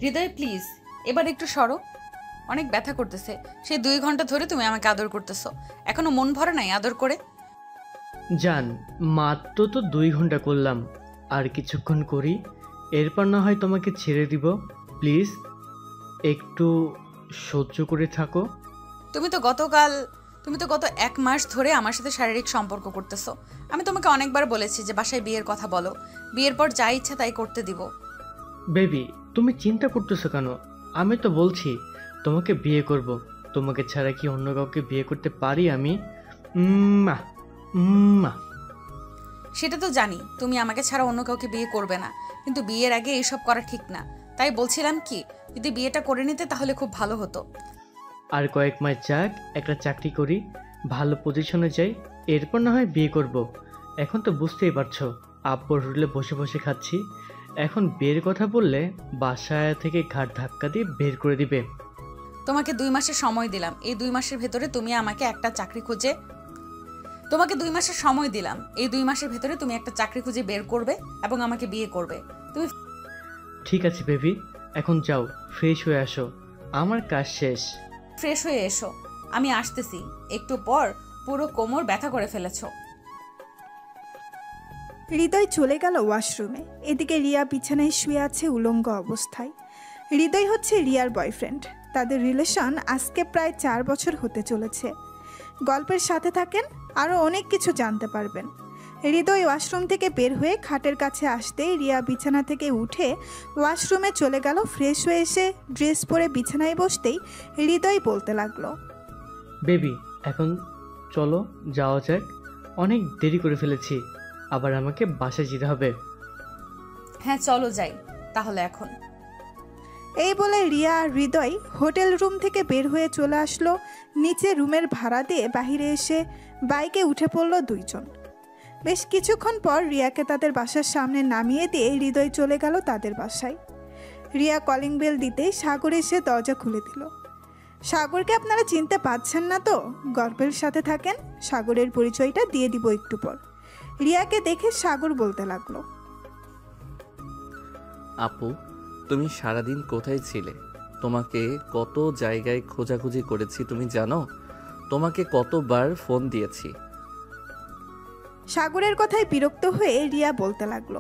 হৃদয় please এবার একটু সরো, অনেক ব্যথা করতেছে। সেই 2 ঘন্টা ধরে তুমি আমাকে আদর করতেছো, এখনো মন ভরে নাই আদর করে? জান, মাত্র তো 2 ঘন্টা করলাম, আর কিছুক্ষণ করি, এরপর না হয় তোমাকে ছেড়ে দিব। প্লিজ একটু সহ্য করে থাকো। তুমি তো গত 1 মাস ধরে আমার সাথে শারীরিক সম্পর্ক করতেছো। আমি তোমাকে অনেকবার বলেছি যে বাসায় বিয়ের কথা বলো, বিয়ের পর যা ইচ্ছা তাই করতে দিব। বেবি, তুমি চিন্তা করতেছো কেন? আমি তো বলছি তোমাকে বিয়ে করব। তোমাকে ছাড়া কি অন্য কাউকে বিয়ে করতে পারি আমি? উম্মা, উম্মা। সেটা তো জানি তুমি আমাকে ছাড়া অন্য কাউকে বিয়ে করবে না, কিন্তু বিয়ের আগে এইসব করা ঠিক না। তাই বলছিলাম কি, যদি বিয়েটা করে নিতে তাহলে খুব ভালো হতো। আর কয়েক মাস যাক, একটা চাকরি করি, ভালো পজিশনে যাই, এরপর না হয় বিয়ে করব। এখন তো বুঝতেই পারছো, আব্বুর হোটেলে বসে বসে খাচ্ছি। এখন বিয়ের কথা বললে বাসায় থেকে ঘাট ধাক্কা দিয়ে বের করে দিবে। তোমাকে 2 মাসের সময় দিলাম, এই 2 মাসের ভেতরে তুমি আমাকে একটা চাকরি খুঁজে তোমাকে 2 মাসের সময় দিলাম, এই 2 মাসের ভেতরে তুমি একটা চাকরি খুঁজে বের করবে এবং আমাকে বিয়ে করবে। তুমি ঠিক আছে বেবি, এখন যাও, ফ্রেশ হয়ে আসো, আমার কাজ শেষ। ফ্রেশ হয়ে এসো, আমি আসতেছি। একটু পর পুরো কোমর ব্যথা করে ফেলেছো। হৃদয় চলে গেল ওয়াশরুমে। এদিকে রিয়া বিছানায় শুয়ে আছে উলঙ্গ অবস্থায়। হৃদয় হচ্ছে রিয়ার বয়ফ্রেন্ড। তাদের রিলেশন আজকে প্রায় 4 বছর হতে চলেছে। গল্পের সাথে থাকেন, আরও অনেক কিছু জানতে পারবেন। হৃদয় ওয়াশরুম থেকে বের হয়ে খাটের কাছে আসতেই রিয়া বিছানা থেকে উঠে ওয়াশরুমে চলে গেল। ফ্রেশ হয়ে এসে ড্রেস পরে বিছানায় বসতেই হৃদয় বলতে লাগলো, বেবি, এখন চলো যাওয়া যাক, অনেক দেরি করে ফেলেছি, আবার আমাকে বাসায় যেতে হবে। হ্যাঁ চলো যাই তাহলে এখন। এই বলে রিয়া আর হৃদয় হোটেল রুম থেকে বের হয়ে চলে আসলো। নিচে রুমের ভাড়া দিয়ে বাহিরে এসে বাইকে উঠে পড়ল দুইজন। বেশ কিছুক্ষণ পর রিয়াকে তাদের বাসার সামনে নামিয়ে দিয়ে হৃদয় চলে গেল তাদের বাসায়। রিয়া কলিং বেল দিতেই সাগর এসে দরজা খুলে দিল। সাগরকে আপনারা চিনতে পারছেন না তো? গল্পের সাথে থাকেন, সাগরের পরিচয়টা দিয়ে দিব একটু পর। রিয়াকে দেখে সাগর বলতে লাগলো, আপু, তুমি সারাদিন কোথায় ছিলে? তোমাকে কত জায়গায় খোঁজাখুঁজি করেছি তুমি জানো? তোমাকে কতবার ফোন দিয়েছি। সাগরের কথায় বিরক্ত হয়ে রিয়া বলতে লাগলো,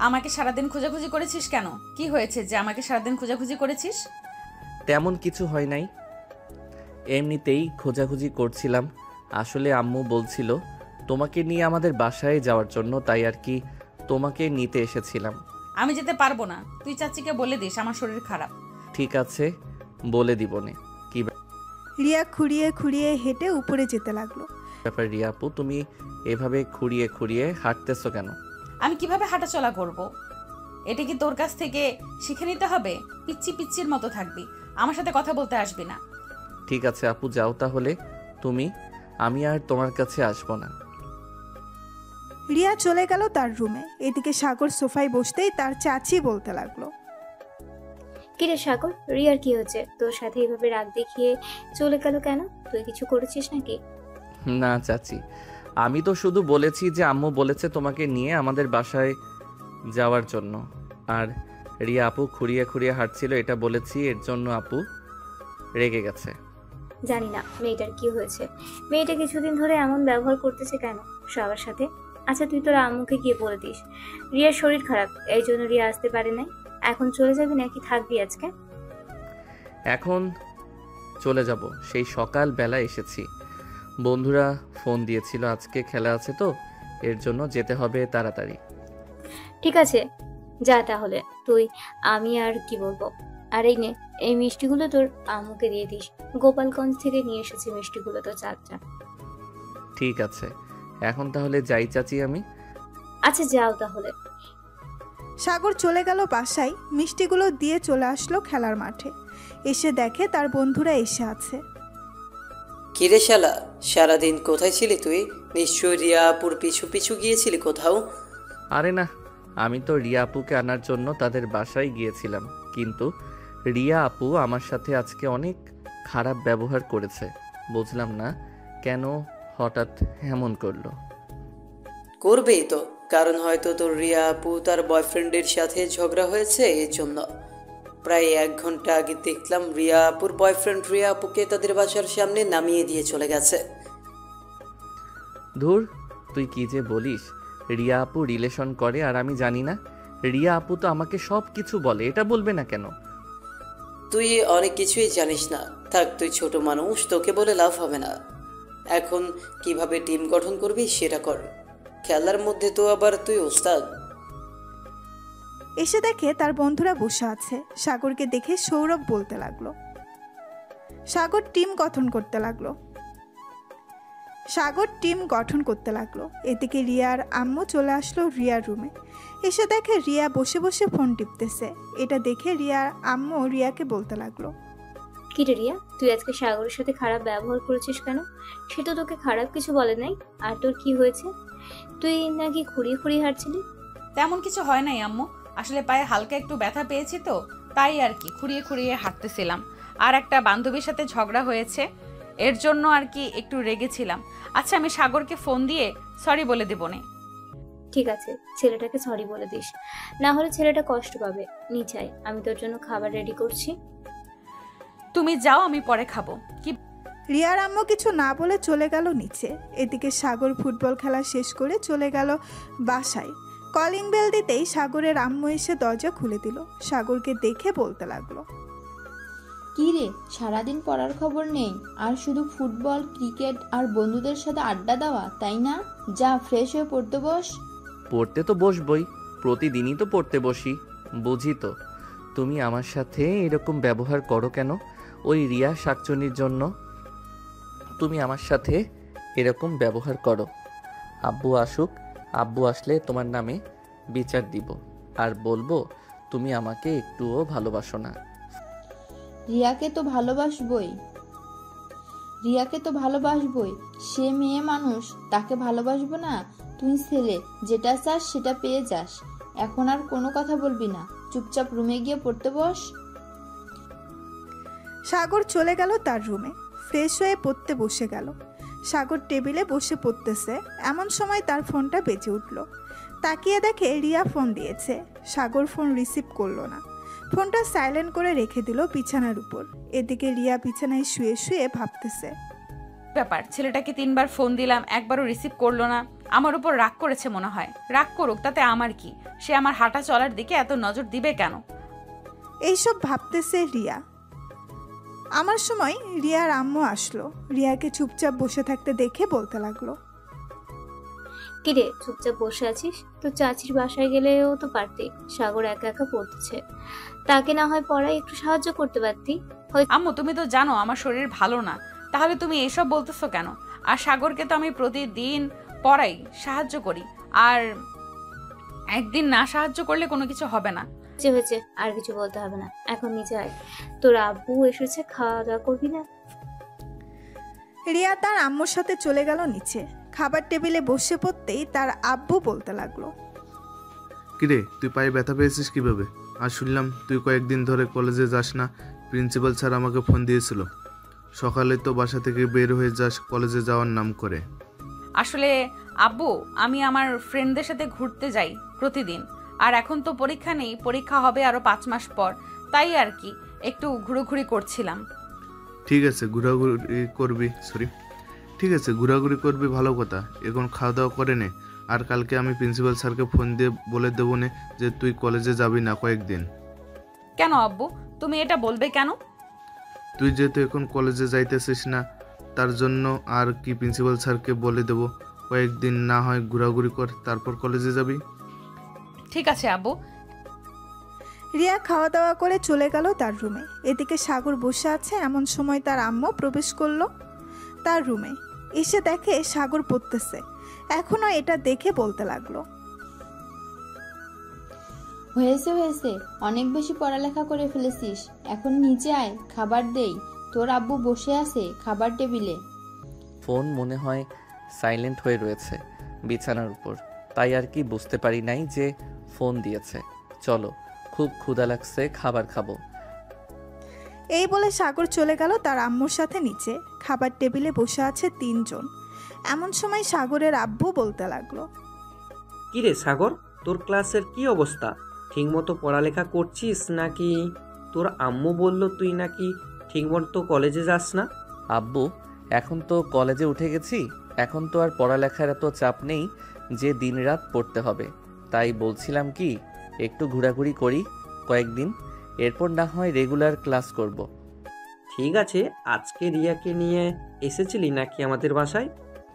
আমাকে সারাদিন খোঁজাখুঁজি করেছিস কেন? কি হয়েছে যে আমাকে সারাদিন খোঁজাখুঁজি করেছিস? তেমন কিছু হয় নাই, এমনিতেই খোঁজাখুঁজি করছিলাম। আসলে আম্মু বলছিল তোমাকে নিয়ে আমাদের বাসায় যাওয়ার জন্য, তাই আর কি তোমাকে নিতে এসেছিলাম। আমি যেতে পারবো না, তুই চাচিকে বলে দিস আমার শরীর খারাপ। ঠিক আছে, বলে দিবনে। কি রিয়া খুঁড়িয়ে খুঁড়িয়ে হেঁটে উপরে যেতে লাগলো। ব্যাপার রিয়া আপু, তুমি এভাবে খুঁড়িয়ে খুঁড়িয়ে হাঁটতেছো কেন? আমি কিভাবে হাঁটাচলা করব? এটা কি তোর কাছ থেকে শিখে নিতে হবে? পিচ্ছি পিচ্ছির মতো থাকবি, আমার সাথে কথা বলতে আসবি না। ঠিক আছে আপু, যাও তাহলে তুমি, আমি আর তোমার কাছে আসবো না। রিয়া চলে গেল তার রুমে। এদিকে সাগর সোফায় বসতেই তার চাচি বলতে লাগলো, কিরে সাগর, রিয়ার কি হয়েছে? তোর সাথে এইভাবে রাগ দেখিয়ে চলে গেল কেন? তুই কিছু করেছিস নাকি? না চাচি, আমি তো শুধু বলেছি যে আম্মু বলেছে তোমাকে নিয়ে আমাদের বাসায় যাওয়ার জন্য, আর রিয়া আপু খুঁড়িয়ে খুঁড়িয়ে হাঁটছিল এটা বলেছি, এর জন্য আপু রেগে গেছে। জানি না মেয়েটার কি হয়েছে। মেয়েটা কিছুদিন ধরে এমন ব্যবহার করতেছে কেন সবার সাথে? আচ্ছা তুই তোর আম্মুকে গিয়ে বলে দিস রিয়ার শরীর খারাপ, এই জন্য রিয়া আসতে পারে নাই। এখন চলে যাবি নাকি থাকবি আজকে? এখন চলে যাব, সেই সকাল বেলা এসেছি। বন্ধুরা ফোন দিয়েছিল আজকে খেলা আছে তো, এর জন্য যেতে হবে তাড়াতাড়ি। ঠিক আছে যা তাহলে তুই। আমি আর কি বলবো। আর এই নে, এই মিষ্টিগুলো তোর আম্মুকে দিয়ে দিস। গোপালগঞ্জ থেকে নিয়ে এসেছি মিষ্টিগুলো, তো চাচা। ঠিক আছে, এখন তাহলে যাই চাচি আমি। আচ্ছা যাও তাহলে। সাগর চলে গেল বাসায়। মিষ্টিগুলো দিয়ে চলে আসলো খেলার মাঠে। এসে দেখে তার বন্ধুরা এসে আছে। কিরে শালা, সারাদিন কোথায় ছিলি তুই? নিশ্চয়ই রিয়া আপুর পিছু পিছু গিয়েছিলি কোথাও। আরে না, আমি তো রিয়া আপুকে আনার জন্য তাদের বাসায় গিয়েছিলাম, কিন্তু রিয়া আপু আমার সাথে আজকে অনেক খারাপ ব্যবহার করেছে। বুঝলাম না কেন হঠাৎ এমন করলো। করবেই তো, কারণ হয়তো তোর রিয়া আপু তার বয়ফ্রেন্ডের সাথে ঝগড়া হয়েছে এর জন্য। প্রায় 1 ঘন্টা আগে দেখলাম রিয়া আপুর বয়ফ্রেন্ড রিয়া আপুকে তাদের বাসার সামনে নামিয়ে দিয়ে চলে গেছে। ধুর, তুই কি যে বলিস। রিয়া আপু রিলেশন করে আর আমি জানি না? রিয়া আপু তো আমাকে সব কিছু বলে, এটা বলবে না কেন? তুই অনেক কিছুই জানিস না। থাক, তুই ছোট মানুষ, তোকে বলে লাভ হবে না। এখন কিভাবে টিম গঠন করবি সেটা কর। খেলার মধ্যে তো আবার তুই ওস্তাদ। এসে দেখে তার বন্ধুরা বসে আছে। সাগরকে দেখে সৌরভ বলতে লাগলো। সাগর টিম গঠন করতে লাগলো। এদিকে রিয়ার আম্মু চলে আসলো রিয়ার রুমে। এসে দেখে রিয়া বসে বসে ফোন টিপতেছে। এটা দেখে রিয়ার আম্মু রিয়াকে বলতে লাগলো, কি রে রিয়া, তুই আজকে সাগরের সাথে খারাপ ব্যবহার করেছিস কেন? সে তো তোকে খারাপ কিছু বলে নাই। আর তোর কি হয়েছে? তুই নাকি খুঁড়িয়ে খুঁড়িয়ে হাঁটছিলি? তেমন কিছু হয় নাই আম্মু, আসলে পায়ে হালকা একটু ব্যথা পেয়েছি তো, তাই আর কি খুঁড়িয়ে খুঁড়িয়ে হাঁটতেছিলাম। আর একটা বান্ধবীর সাথে ঝগড়া হয়েছে, এর জন্য আর কি একটু রেগেছিলাম। আচ্ছা, আমি সাগরকে ফোন দিয়ে সরি বলে দেবো নে। ঠিক আছে, ছেলেটাকে সরি বলে দিস, না হলে ছেলেটা কষ্ট পাবে। নিচে আয়, আমি তোর জন্য খাবার রেডি করছি। তুমি যাও, আমি পরে খাবো। কি রিয়ার আম্মু কিছু না বলে চলে গেল নিচে। এদিকে সাগর ফুটবল খেলা শেষ করে চলে গেল বাসায়। কলিং বেল দিতেই সাগরের আম্মু এসে দরজা খুলে দিল। সাগরকে দেখে বলতে লাগলো, কি রে, সারাদিন পড়ার খবর নেই আর শুধু ফুটবল, ক্রিকেট আর বন্ধুদের সাথে আড্ডা দেওয়া, তাই না? যা, ফ্রেশ হয়ে পড়তে বস। পড়তে তো বসবই, প্রতিদিনই তো পড়তে বসি, বুঝি তো। তুমি আমার সাথে এরকম ব্যবহার করো কেন? ওই রিয়া শাকচুনির জন্য তুমি আমার সাথে এরকম ব্যবহার করো। আব্বু আসুক, আব্বু আসলে তোমার নামে বিচার দিব আর বলবো তুমি আমাকে একটুও ভালোবাসো না। রিয়াকে তো ভালোবাসবই, সে মেয়ে মানুষ, তাকে ভালোবাসবো না? তুই ছেলে, যেটা চাস সেটা পেয়ে যাস। এখন আর কোনো কথা বলবি না, চুপচাপ রুমে গিয়ে পড়তে বস। সাগর চলে গেল তার রুমে। ফ্রেশ হয়ে পড়তে বসে গেল। সাগর টেবিলে বসে পড়তেছে, এমন সময় তার ফোনটা বেজে উঠল। তাকিয়ে দেখে রিয়া ফোন দিয়েছে। সাগর ফোন রিসিভ করলো না, ফোনটা সাইলেন্ট করে রেখে দিল বিছানার উপর। এদিকে রিয়া বিছানায় শুয়ে শুয়ে ভাবতেছে, ব্যাপার, ছেলেটাকে 3বার ফোন দিলাম, একবারও রিসিভ করলো না। আমার উপর রাগ করেছে মনে হয়। রাগ করুক, তাতে আমার কি? সে আমার হাঁটা চলার দিকে এত নজর দিবে কেন? এইসব ভাবতেছে রিয়া। আমার সময় রিয়ার আম্মু আসলো। রিয়াকে চুপচাপ বসে থাকতে দেখে বলতে লাগলো, কি রে, চুপচাপ বসে আছিস? তো চাচির বাসায় গেলেও তো পারতি। সাগর একা একা পড়তেছে, তাকে না হয় পড়ায় একটু সাহায্য করতে পারতি। আম্মু, তুমি তো জানো আমার শরীর ভালো না, তাহলে তুমি এসব বলতেছো কেন? আর সাগরকে তো আমি প্রতিদিন পড়াই, সাহায্য করি, আর একদিন না সাহায্য করলে কোনো কিছু হবে না। যে হয়েছে, আর কিছু বলতে হবে না, এখন নিচে আয়। তোর আব্বু এসেছে, খাওয়া দাওয়া করবি না? রিয়া তার আম্মুর সাথে চলে গেল নিচে। খাবার টেবিলে বসে পড়তেই তার আব্বু বলতে লাগলো, কিরে, তুই পায়ে ব্যথা পেয়েছিস কিভাবে? আর শুনলাম তুই কয়েকদিন ধরে কলেজে যাস না। প্রিন্সিপাল স্যার আমাকে ফোন দিয়েছিল। সকালে তো বাসা থেকে বের হয়ে যাস কলেজে যাওয়ার নাম করে। আসলে আব্বু, আমি আমার ফ্রেন্ডদের সাথে ঘুরতে যাই প্রতিদিন, আর এখন তো পরীক্ষা নেই, পরীক্ষা হবে আরো 5 মাস পর, তাই আর কি একটু ঘুরোঘুরি করছিলাম। ঠিক আছে, ঘোরাঘুরি করবি, ভালো কথা। এখন খাওয়া দাওয়া করে নে, আর কালকে আমি প্রিন্সিপাল স্যারকে ফোন দিয়ে বলে দেবো নে যে তুই কলেজে যাবি না কয়েকদিন। কেন আব্বু, তুমি এটা বলবে কেন? তুই যেহেতু এখন কলেজে যাইতেছিস না, তার জন্য আর কি প্রিন্সিপাল স্যারকে বলে দেবো কয়েকদিন না হয় ঘোরাঘুরি কর, তারপর কলেজে যাবি। ঠিক আছে আব্বু। রিয়া খাওয়া দাওয়া করে চলে গেল তার রুমে। এদিকে সাগর বসে আছে। এমন সময় তার আম্মু প্রবেশ করলো তার রুমে। এসে দেখে সাগর পড়তেছে। এখনো এটা দেখে বলতে লাগলো, হয়েছে, অনেক বেশি পড়ালেখা করে ফেলেছিস। এখন নিচে আয়, খাবার দেই। তোর আব্বু বসে আছে খাবার টেবিলে। ফোন মনে হয় সাইলেন্ট হয়ে রয়েছে বিছানার উপর, তাই আর কি বুঝতে পারি নাই যে ফোন দিয়েছে। চলো, খুব ক্ষুধা লাগছে, খাবার খাবো। এই বলে সাগর চলে গেল তার আম্মুর সাথে নিচে। খাবার টেবিলে বসে আছে 3 জন। এমন সময় সাগরের আব্বু বলতে লাগলো, কিরে সাগর, তোর ক্লাসের কি অবস্থা? ঠিকমতো পড়ালেখা করছিস নাকি? তোর আম্মু বলল তুই নাকি ঠিকমতো কলেজে যাস না। আব্বু, এখন তো কলেজে উঠে গেছি, এখন তো আর পড়ালেখার এত চাপ নেই যে দিনরাত পড়তে হবে। তাই বলছিলাম কি, একটু ঘোরাঘুরি করি কয়েকদিন, এরপর না হয় রেগুলার ক্লাস করব। ঠিক আছে, আজকে রিয়াকে নিয়ে এসেছিলি নাকি আমাদের বাসায়?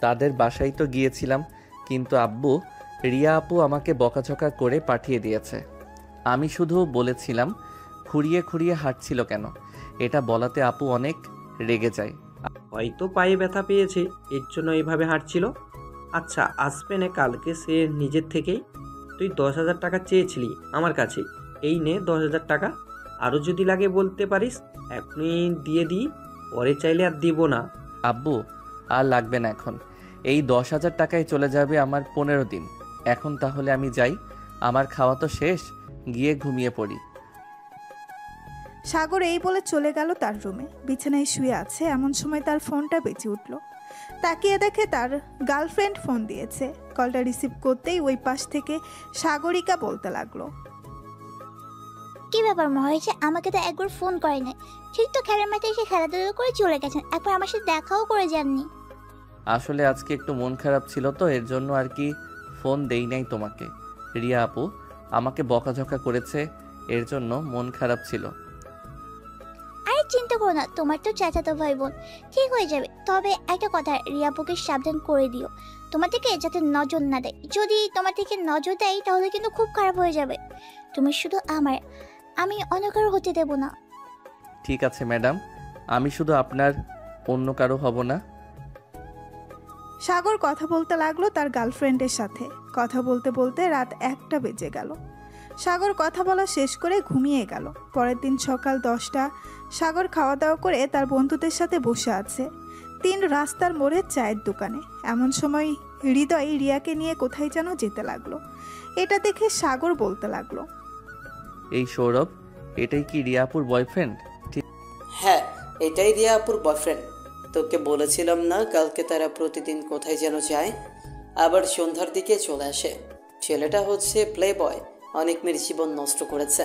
তাদের বাসায় তো গিয়েছিলাম, কিন্তু আব্বু, রিয়া আপু আমাকে বকাঝকা করে পাঠিয়ে দিয়েছে। আমি শুধু বলেছিলাম খুঁড়িয়ে খুঁড়িয়ে হাঁটছিল কেন, এটা বলাতে আপু অনেক রেগে যায়। হয়তো পায়ে ব্যথা পেয়েছে, এর জন্য এইভাবে হাঁটছিল। আচ্ছা, আসবে না কালকে সে নিজের থেকেই। তুই 10,000 টাকা চেয়েছিলি আমার কাছে, এই নে 10,000 টাকা। আরও যদি লাগে বলতে পারিস, এখনই দিয়ে দিই, পরে চাইলে আর দিব না। আব্বু, আর লাগবে না এখন, এই 10,000 টাকায় চলে যাবে আমার 15 দিন। এখন তাহলে আমি যাই, আমার খাওয়া তো শেষ, গিয়ে ঘুমিয়ে পড়ি। সাগর এই বলে চলে গেল তার রুমে। বিছানায় শুয়ে আছে, এমন সময় তার ফোনটা বেজে উঠল। তাকিয়ে দেখে তার গার্লফ্রেন্ড ফোন দিয়েছে। কলটা রিসিভ করতেই ওই পাশ থেকে সাগরিকা বলতে লাগলো, কি ব্যাপার মহেশ, আমাকে তো একবার ফোন করে নাই। ঠিক তো খেলার মাঠে এসে খেলাধুলা করে চলে গেছেন, একবার আমার সাথে দেখাও করে যাননি। আসলে আজকে একটু মন খারাপ ছিল তো, এর জন্য আর কি ফোন দেই নাই তোমাকে। রিয়া আপু আমাকে বকাঝকা করেছে, এর জন্য মন খারাপ ছিল। আরে চিন্তা করো না, তোমার তো চাচাতো ভাই বোন, ঠিক হয়ে যাবে। তবে একটা কথা, রিয়াপুকে সাবধান করে দিও তোমার থেকে যাতে নজর না দেয়। যদি তোমার থেকে নজর দেয় তাহলে কিন্তু খুব খারাপ হয়ে যাবে। তুমি শুধু আমার, আমি অন্য কারো হতে দেব না। ঠিক আছে ম্যাডাম, আমি শুধু আপনার, অন্য কারো হব না। সাগর কথা বলতে লাগলো তার গার্লফ্রেন্ডের সাথে। কথা বলতে বলতে রাত 1টা বেজে গেল। সাগর কথা বলা শেষ করে ঘুমিয়ে গেল। পরের দিন সকাল 10টা। সাগর খাওয়া দাওয়া করে তার বন্ধুদের সাথে বসে আছে 3 রাস্তার মোড়ের চায়ের দোকানে। এমন সময় হৃদয় রিয়াকে নিয়ে কোথায় যেন যেতে লাগলো। এটা দেখে সাগর বলতে লাগলো, এই সৌরভ, এটাই কি রিয়াপুর বয়ফ্রেন্ড? হ্যাঁ, এটাই রিয়া আপুর বয়ফ্রেন্ড। তোকে বলেছিলাম না, কালকে তারা প্রতিদিন কোথায় যেন যায়, আবার সন্ধ্যার দিকে চলে আসে। ছেলেটা হচ্ছে প্লে বয়, অনেক মেয়ের জীবন নষ্ট করেছে।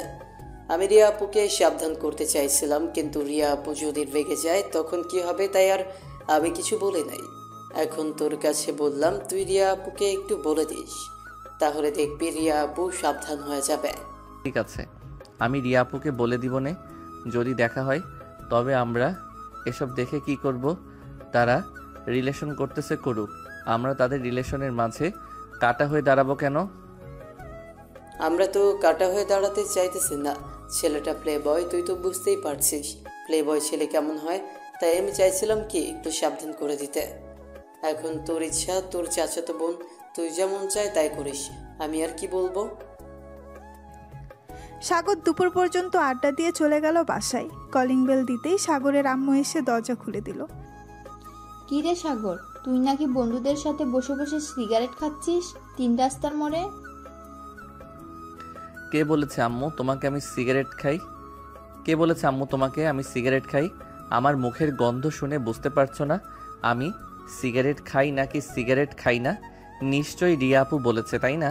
আমি রিয়া আপুকে সাবধান করতে চাইছিলাম, কিন্তু রিয়া আপু যদি রেগে যায় তখন কি হবে, তাই আর আমি কিছু বলি নাই। এখন তোর কাছে বললাম, তুই রিয়া আপুকে একটু বলে দিস, তাহলে দেখবি রিয়া আপু সাবধান হয়ে যাবে। ঠিক আছে, আমি রিয়া আপুকে বলে দিব নে। যদি দেখা হয় তবে আমরা এসব দেখে কি করব? তারা রিলেশন করতেছে করুক, আমরা তাদের রিলেশনের মাঝে কাটা হয়ে দাঁড়াবো কেন? আমরা তো কাটা হয়ে দাঁড়াতে চাইতেছি না। ছেলেটা প্লে বয়, তুই তো বুঝতেই পারছিস প্লে বয় ছেলে কেমন হয়। তাই আমি চাইছিলাম কি একটু সাবধান করে দিতে। এখন তোর ইচ্ছা, তোর চাচাতো বোন, তুই যেমন চাই তাই করিস, আমি আর কি বলবো। সাগর দুপুর পর্যন্ত আড্ডা দিয়ে চলে গেল বাসায়। কলিং বেল দিতেই সাগরের আম্মু এসে দরজা খুলে দিল। কি রে সাগর, তুই নাকি বন্ধুদের সাথে বসে বসে সিগারেট খাচ্ছিস 3 রাস্তার মোড়ে? কে বলেছে আম্মু তোমাকে আমি সিগারেট খাই? কে বলেছে আম্মু তোমাকে আমি সিগারেট খাই? আমার মুখের গন্ধ শুনে বুঝতে পারছো না আমি সিগারেট খাই নাকি সিগারেট খাই না? নিশ্চয়ই রিয়া আপু বলেছে, তাই না?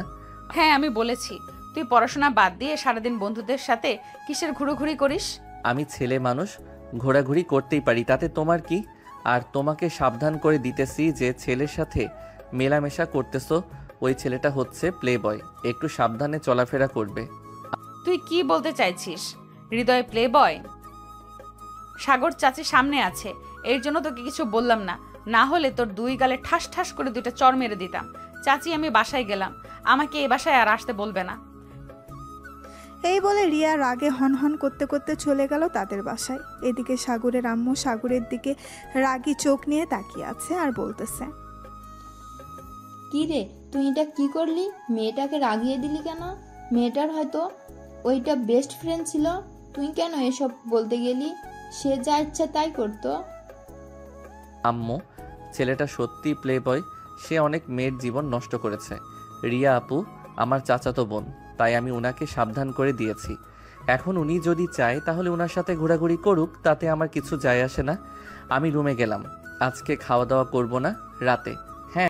হ্যাঁ, আমি বলেছি। তুই পড়াশোনা বাদ দিয়ে সারাদিন বন্ধুদের সাথে কিসের ঘুরোঘুরি করিস? আমি ছেলে মানুষ, ঘোরাঘুরি করতেই পারি, তাতে তোমার কি? আর তোমাকে সাবধান করে দিতেছি যে ছেলের সাথে মেলামেশা করতেছো, ওই ছেলেটা হচ্ছে প্লে বয়, একটু সাবধানে চলাফেরা করবে। তুই কি বলতে চাইছিস? হৃদয় প্লে বয়? সাগর চাচি সামনে আছে, এর জন্য তোকে কিছু বললাম না, না হলে তোর 2 গালে ঠাস ঠাস করে 2টা চড় মেরে দিতাম। চাচি, আমি বাসায় গেলাম, আমাকে এই বাসায় আর আসতে বলবে না। এই বলে রিয়া রাগে হনহন করতে করতে চলে গেল তাদের বাসায়। এদিকে সাগরের আম্মু সাগরের দিকে রাগী চোখ নিয়ে তাকিয়ে আছে আর বলতেছে, কি রে, তুই এটা কি করলি? মেয়েটাকে রাগিয়ে দিলি কেন? মেয়েটার হয়তো ওইটা বেস্ট ফ্রেন্ড ছিল, তুই কেন এসব বলতে গেলি? সে যা ইচ্ছা তাই করতো। আম্মু, ছেলেটা সত্যি প্লে বয়, সে অনেক মেয়ের জীবন নষ্ট করেছে। রিয়া আপু আমার চাচাতো বোন, তাই আমি উনাকে সাবধান করে দিয়েছি। এখন উনি যদি চায় তাহলে উনার সাথে ঘোরাঘুরি করুক, তাতে আমার কিছু যায় আসে না। আমি রুমে গেলাম, আজকে খাওয়া দাওয়া করব না, রাতে। হ্যাঁ,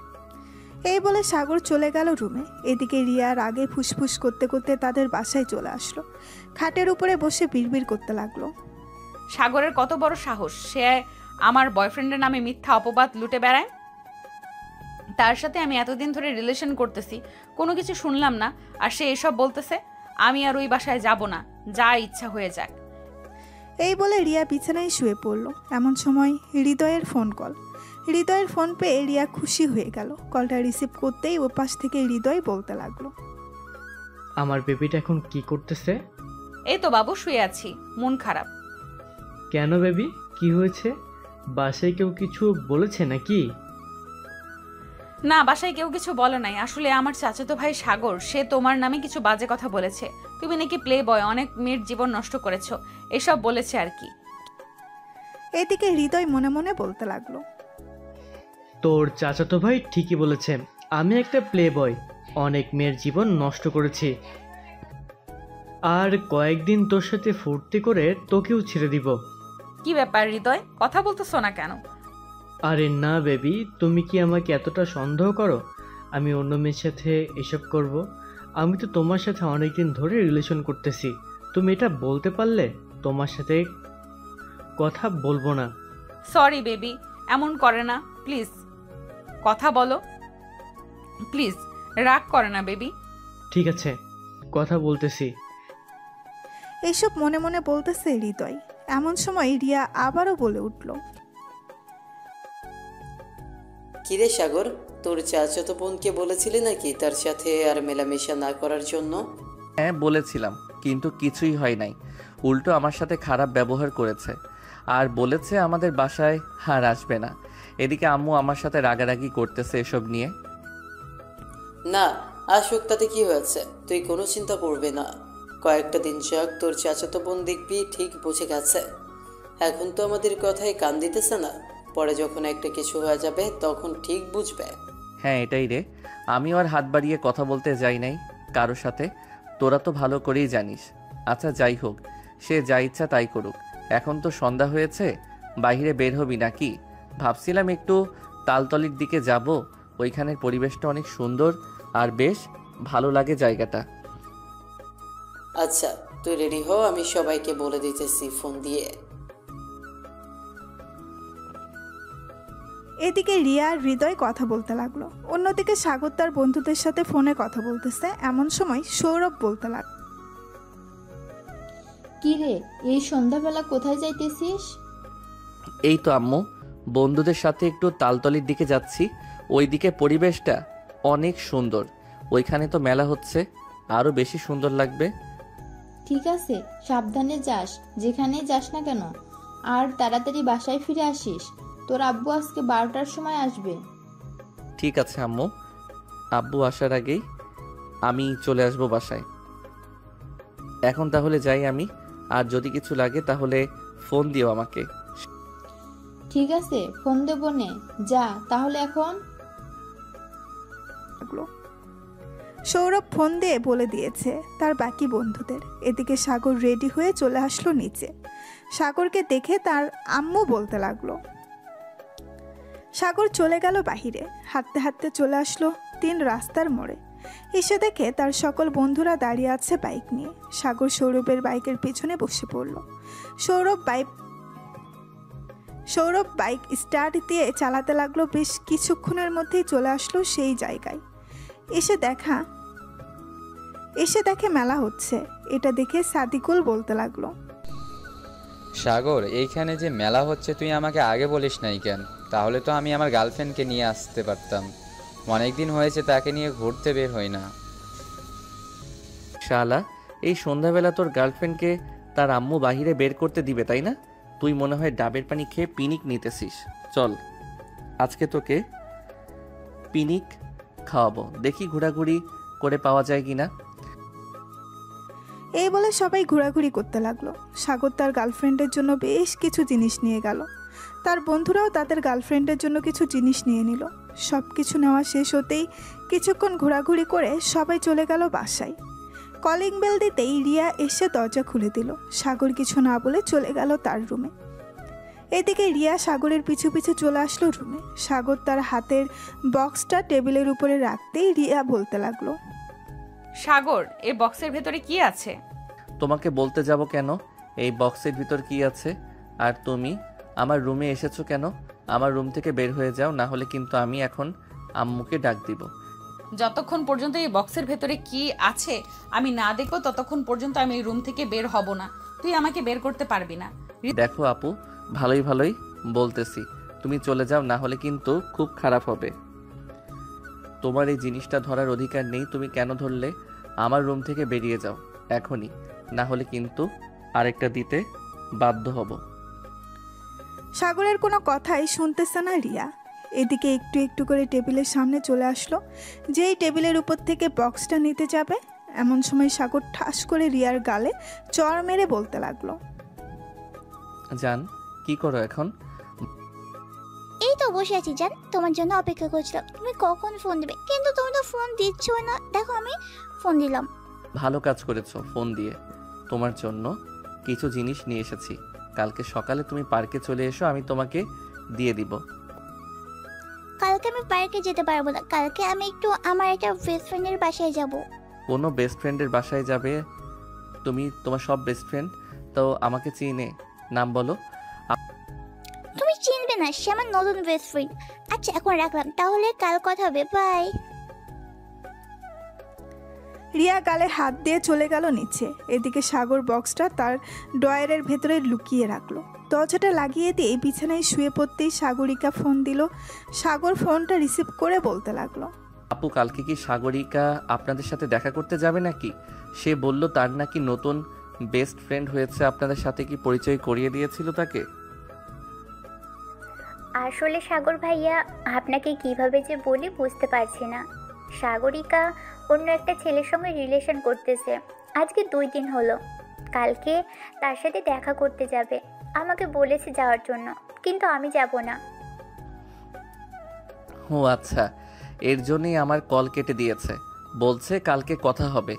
এই বলে সাগর চলে গেল রুমে। এদিকে রিয়া রাগে ফুসফুস করতে করতে তাদের বাসায় চলে আসলো। খাটের উপরে বসে বিড়বিড় করতে লাগলো। সাগরের কত বড় সাহস, সে আমার বয়ফ্রেন্ডের নামে মিথ্যা অপবাদ লুটে বেড়ায়। তার সাথে আমি এতদিন ধরে রিলেশন করতেছি, কোনো কিছু শুনলাম না, আর সে এসব বলতেছে। আমি আর ওই বাসায় যাব না, যা ইচ্ছা হয়ে যাক। এই বলে রিয়া বিছানায় শুয়ে পড়ল। এমন সময় হৃদয়ের ফোন কল। হৃদয়ের ফোন পেয়ে রিয়া খুশি হয়ে গেল। কলটা রিসিভ করতেই ও পাশ থেকে হৃদয় বলতে লাগলো, আমার বেবিটা এখন কি করতেছে? এই তো বাবু, শুয়ে আছি, মন খারাপ। কেন বেবি, কি হয়েছে? বাসায় কেউ কিছু বলেছে নাকি? না, বাসায় কেউ কিছু বলে নাই। আসলে আমার চাচাতো ভাই সাগর, সে তোমার নামে কিছু বাজে কথা বলেছে। তুমি নাকি প্লে বয়, অনেক মেয়ের জীবন নষ্ট করেছো, এসব বলেছে আর কি। এদিকে হৃদয় মনে মনে বলতে লাগলো, তোর চাচাতো ভাই ঠিকই বলেছে, আমি একটা প্লে বয়, অনেক মেয়ের জীবন নষ্ট করেছি। আর কয়েকদিন তোর সাথে ফুর্তি করে তোকেও ছেড়ে দিব। কি ব্যাপার হৃদয়, কথা বলতেছো না কেন? আরে না বেবি, তুমি কি আমাকে এতটা সন্দেহ করো আমি অন্য মেয়ের সাথে এসব করব? আমি তো তোমার সাথে অনেকদিন ধরে রিলেশন করতেছি, তুমি এটা বলতে পারলে তোমার সাথে কথা বলবো না। সরি বেবি, এমন করে না প্লিজ, কথা বলো প্লিজ, রাগ করে না বেবি। ঠিক আছে, কথা বলতেছি। এইসব মনে মনে বলতেছে হৃদয়। এমন সময় রিয়া আবারও বলে উঠল, কিরে সাগর, তোর চাচাতো বোনকে বলেছিলি নাকি তার সাথে আর মেলামেশা না করার জন্য? হ্যাঁ বলেছিলাম, কিন্তু কিছুই হয় নাই, উল্টো আমার সাথে খারাপ ব্যবহার করেছে আর বলেছে আমাদের বাসায় আর আসবে না। এদিকে আম্মু আমার সাথে রাগারাগি করতেছে এসব নিয়ে। না আসুক, তাতে কি হয়েছে, তুই কোনো চিন্তা করবি না। কয়েকটা দিন যাক, তোর চাচাতো বোন দেখবি ঠিক বুঝে গেছে। এখন তো আমাদের কথায় কান দিতেছে না, পরে যখন একটা কিছু হয়ে যাবে তখন ঠিক বুঝবে। হ্যাঁ এটাই রে, আমিও আর হাত বাড়িয়ে কথা বলতে যাই নাই কারোর সাথে, তোরা তো ভালো করেই জানিস। আচ্ছা যাই হোক, সে যা ইচ্ছা তাই করুক। এখন তো সন্ধ্যা হয়েছে, বাইরে বের হবি নাকি? ভাবছিলাম একটু তালতলির দিকে যাব, ওইখানের পরিবেশটা অনেক সুন্দর আর বেশ ভালো লাগে জায়গাটা। আচ্ছা তুই রেডি হ, আমি সবাইকে বলে দিতেছি ফোন দিয়ে। এদিকে রিয়া আর হৃদয় কথা বলতে লাগলো। অন্যদিকে সাগর তার বন্ধুদের সাথে ফোনে কথা বলতেছে। এমন সময় সৌরভ বলতে লাগলো, কি রে, এই সন্ধ্যাবেলা কোথায় যাইতেছিস? এই তো আম্মু, বন্ধুদের সাথে একটু তালতলির দিকে যাচ্ছি, ওইদিকে পরিবেশটা অনেক সুন্দর, ওইখানে তো মেলা হচ্ছে, আরও বেশি সুন্দর লাগবে। ঠিক আছে, সাবধানে যাস, যেখানে যাস না কেন, আর তাড়াতাড়ি বাসায় ফিরে আসিস। তোর আব্বু আজকে 12টার সময় আসবে। ঠিক আছে আম্মু, আব্বু আসার আগেই আমি চলে আসবো বাসায়। এখন তাহলে যাই আমি, আর যদি কিছু লাগে তাহলে ফোন দিও আমাকে। ঠিক আছে, ফোন দেবো নে, যা তাহলে এখন। সৌরভ ফোন দিয়ে বলে দিয়েছে তার বাকি বন্ধুদের। এদিকে সাগর রেডি হয়ে চলে আসলো নিচে। সাগরকে দেখে তার আম্মু বলতে লাগলো, সাগর চলে গেল বাহিরে। হাঁটতে হাঁটতে চলে আসলো 3 রাস্তার মোড়ে। এসে দেখে তার সকল বন্ধুরা দাঁড়িয়ে আছে বাইক নিয়ে। সাগর সৌরভের বাইকের পেছনে বসে পড়ল। সৌরভ বাইক স্টার্ট দিয়ে চালাতে লাগলো। বেশ কিছুক্ষণের মধ্যেই চলে আসলো সেই জায়গায়। এসে দেখে মেলা হচ্ছে। এটা দেখে সাদিকুল বলতে লাগলো, সাগর, এইখানে যে মেলা হচ্ছে তুই আমাকে আগে বলিস নাই কেন? তাহলে তো আমি আমার গার্লফ্রেন্ডকে নিয়ে আসতে পারতাম, অনেকদিন হয়েছে তাকে নিয়ে ঘুরতে বের হই না। শালা, এই সন্ধ্যাবেলা তোর গার্লফ্রেন্ডকে তার আম্মু বাহিরে বের করতে দিবে তাই না? তুই মনে হয় ডাবের পানি খেয়ে পিনিক নিতেছিস। চল আজকে তোকে পিনিক খাওয়াবো, দেখি ঘোরাঘুরি করে পাওয়া যায় কিনা। এই বলে সবাই ঘোরাঘুরি করতে লাগলো। সাগর তার গার্লফ্রেন্ডের জন্য বেশ কিছু জিনিস নিয়ে গেল। তার বন্ধুরাও তাদের গার্লফ্রেন্ডের জন্য কিছু জিনিস নিয়ে নিল। সব কিছু নেওয়া শেষ হতেই কিছুক্ষণ ঘোরাঘুরি করে সবাই চলে গেল বাসায়। কলিং বেল দিতেই রিয়া এসে দরজা খুলে দিল। সাগর কিছু না বলে চলে গেল তার রুমে। এদিকে রিয়া সাগরের পিছু পিছু চলে আসলো রুমে। সাগর তার হাতের বক্সটা টেবিলের উপরে রাখতেই রিয়া বলতে লাগলো, সাগর, এই বক্সের ভেতরে কি আছে? তোমাকে বলতে যাব কেন এই বক্সের ভিতর কি আছে? আর তুমি আমার রুমে এসেছো কেন? আমার রুম থেকে বের হয়ে যাও, না হলে কিন্তু আমি এখন আম্মুকে ডাক দিব। যতক্ষণ পর্যন্ত এই বক্সের ভেতরে কি আছে আমি না দেখবো ততক্ষণ পর্যন্ত আমি এই রুম থেকে বের হব না। তুই আমাকে বের করতে পারবি না। দেখো আপু, ভালোই ভালোই বলতেছি, তুমি চলে যাও, না হলে কিন্তু খুব খারাপ হবে। তোমার এই জিনিসটা ধরার অধিকার নেই, তুমি কেন ধরলে? আমার রুম থেকে বেরিয়ে যাও এখনই, না হলে কিন্তু আরেকটা দিতে বাধ্য হব। সাগরের কোনো কথাই শুনতেছে না রিয়া। এদিকে একটু একটু করে টেবিলের সামনে চলে আসলো। যেই টেবিলের উপর থেকে বক্সটা নিতে যাবে এমন সময় সাগর ঠাস করে রিয়ার গালে চড় মেরে বলতে লাগলো, জান, কি করো এখন? এই তো বসে আছি জান, তোমার জন্য অপেক্ষা করছিলাম। তুমি কখন ফোন দিবে, কিন্তু তুমি তো ফোন দিচ্ছ না। দেখো আমি ফোন দিলাম। ভালো কাজ করেছো ফোন দিয়ে। তোমার জন্য কিছু জিনিস নিয়ে এসেছি, কালকে সকালে তুমি পার্কে চলে এসো, আমি তোমাকে দিয়ে দিব। কালকে আমি পার্কে যেতে পারবো না, কালকে আমি একটু আমার একটা বেস্ট ফ্রেন্ডের বাসায় যাব। কোনো বেস্ট ফ্রেন্ডের বাসায় যাবে? তুমি তোমার সব বেস্ট ফ্রেন্ড তো আমাকে চিনে, নাম বলো। তুমি চিনবে না, সে আমার নতুন বেস্ট ফ্রেন্ড। আচ্ছা এখন রাখলাম, তাহলে কাল কথা হবে, বাই। রিয়া গালে হাত দিয়ে চলে গেল নিচে। এদিকে সাগর বক্সটা তার ড্রয়ারের ভেতরে লুকিয়ে রাখলো। দরজাটা লাগিয়ে দিয়ে বিছানায় শুয়ে পড়তেই সাগরিকা ফোন দিল। সাগর ফোনটা রিসিভ করে বলতে লাগলো, আপু, কালকে কি সাগরিকা আপনাদের সাথে দেখা করতে যাবে নাকি? সে বলল তার নাকি নতুন বেস্ট ফ্রেন্ড হয়েছে, আপনাদের সাথে কি পরিচয় করিয়ে দিয়েছিল তাকে? আসলে সাগর ভাইয়া, আপনাকে কিভাবে যে বলি বুঝতে পারছি না। সাগরিকা অন্য একটা ছেলের সঙ্গে রিলেশন করতেছে, আজকে 2 দিন হলো। কালকে তার সাথে দেখা করতে যাবে, আমাকে বলেছে যাওয়ার জন্য, কিন্তু আমি যাব না। ও আচ্ছা, এর জন্যই আমার কল কেটে দিয়েছে। বলছে কালকে কথা হবে।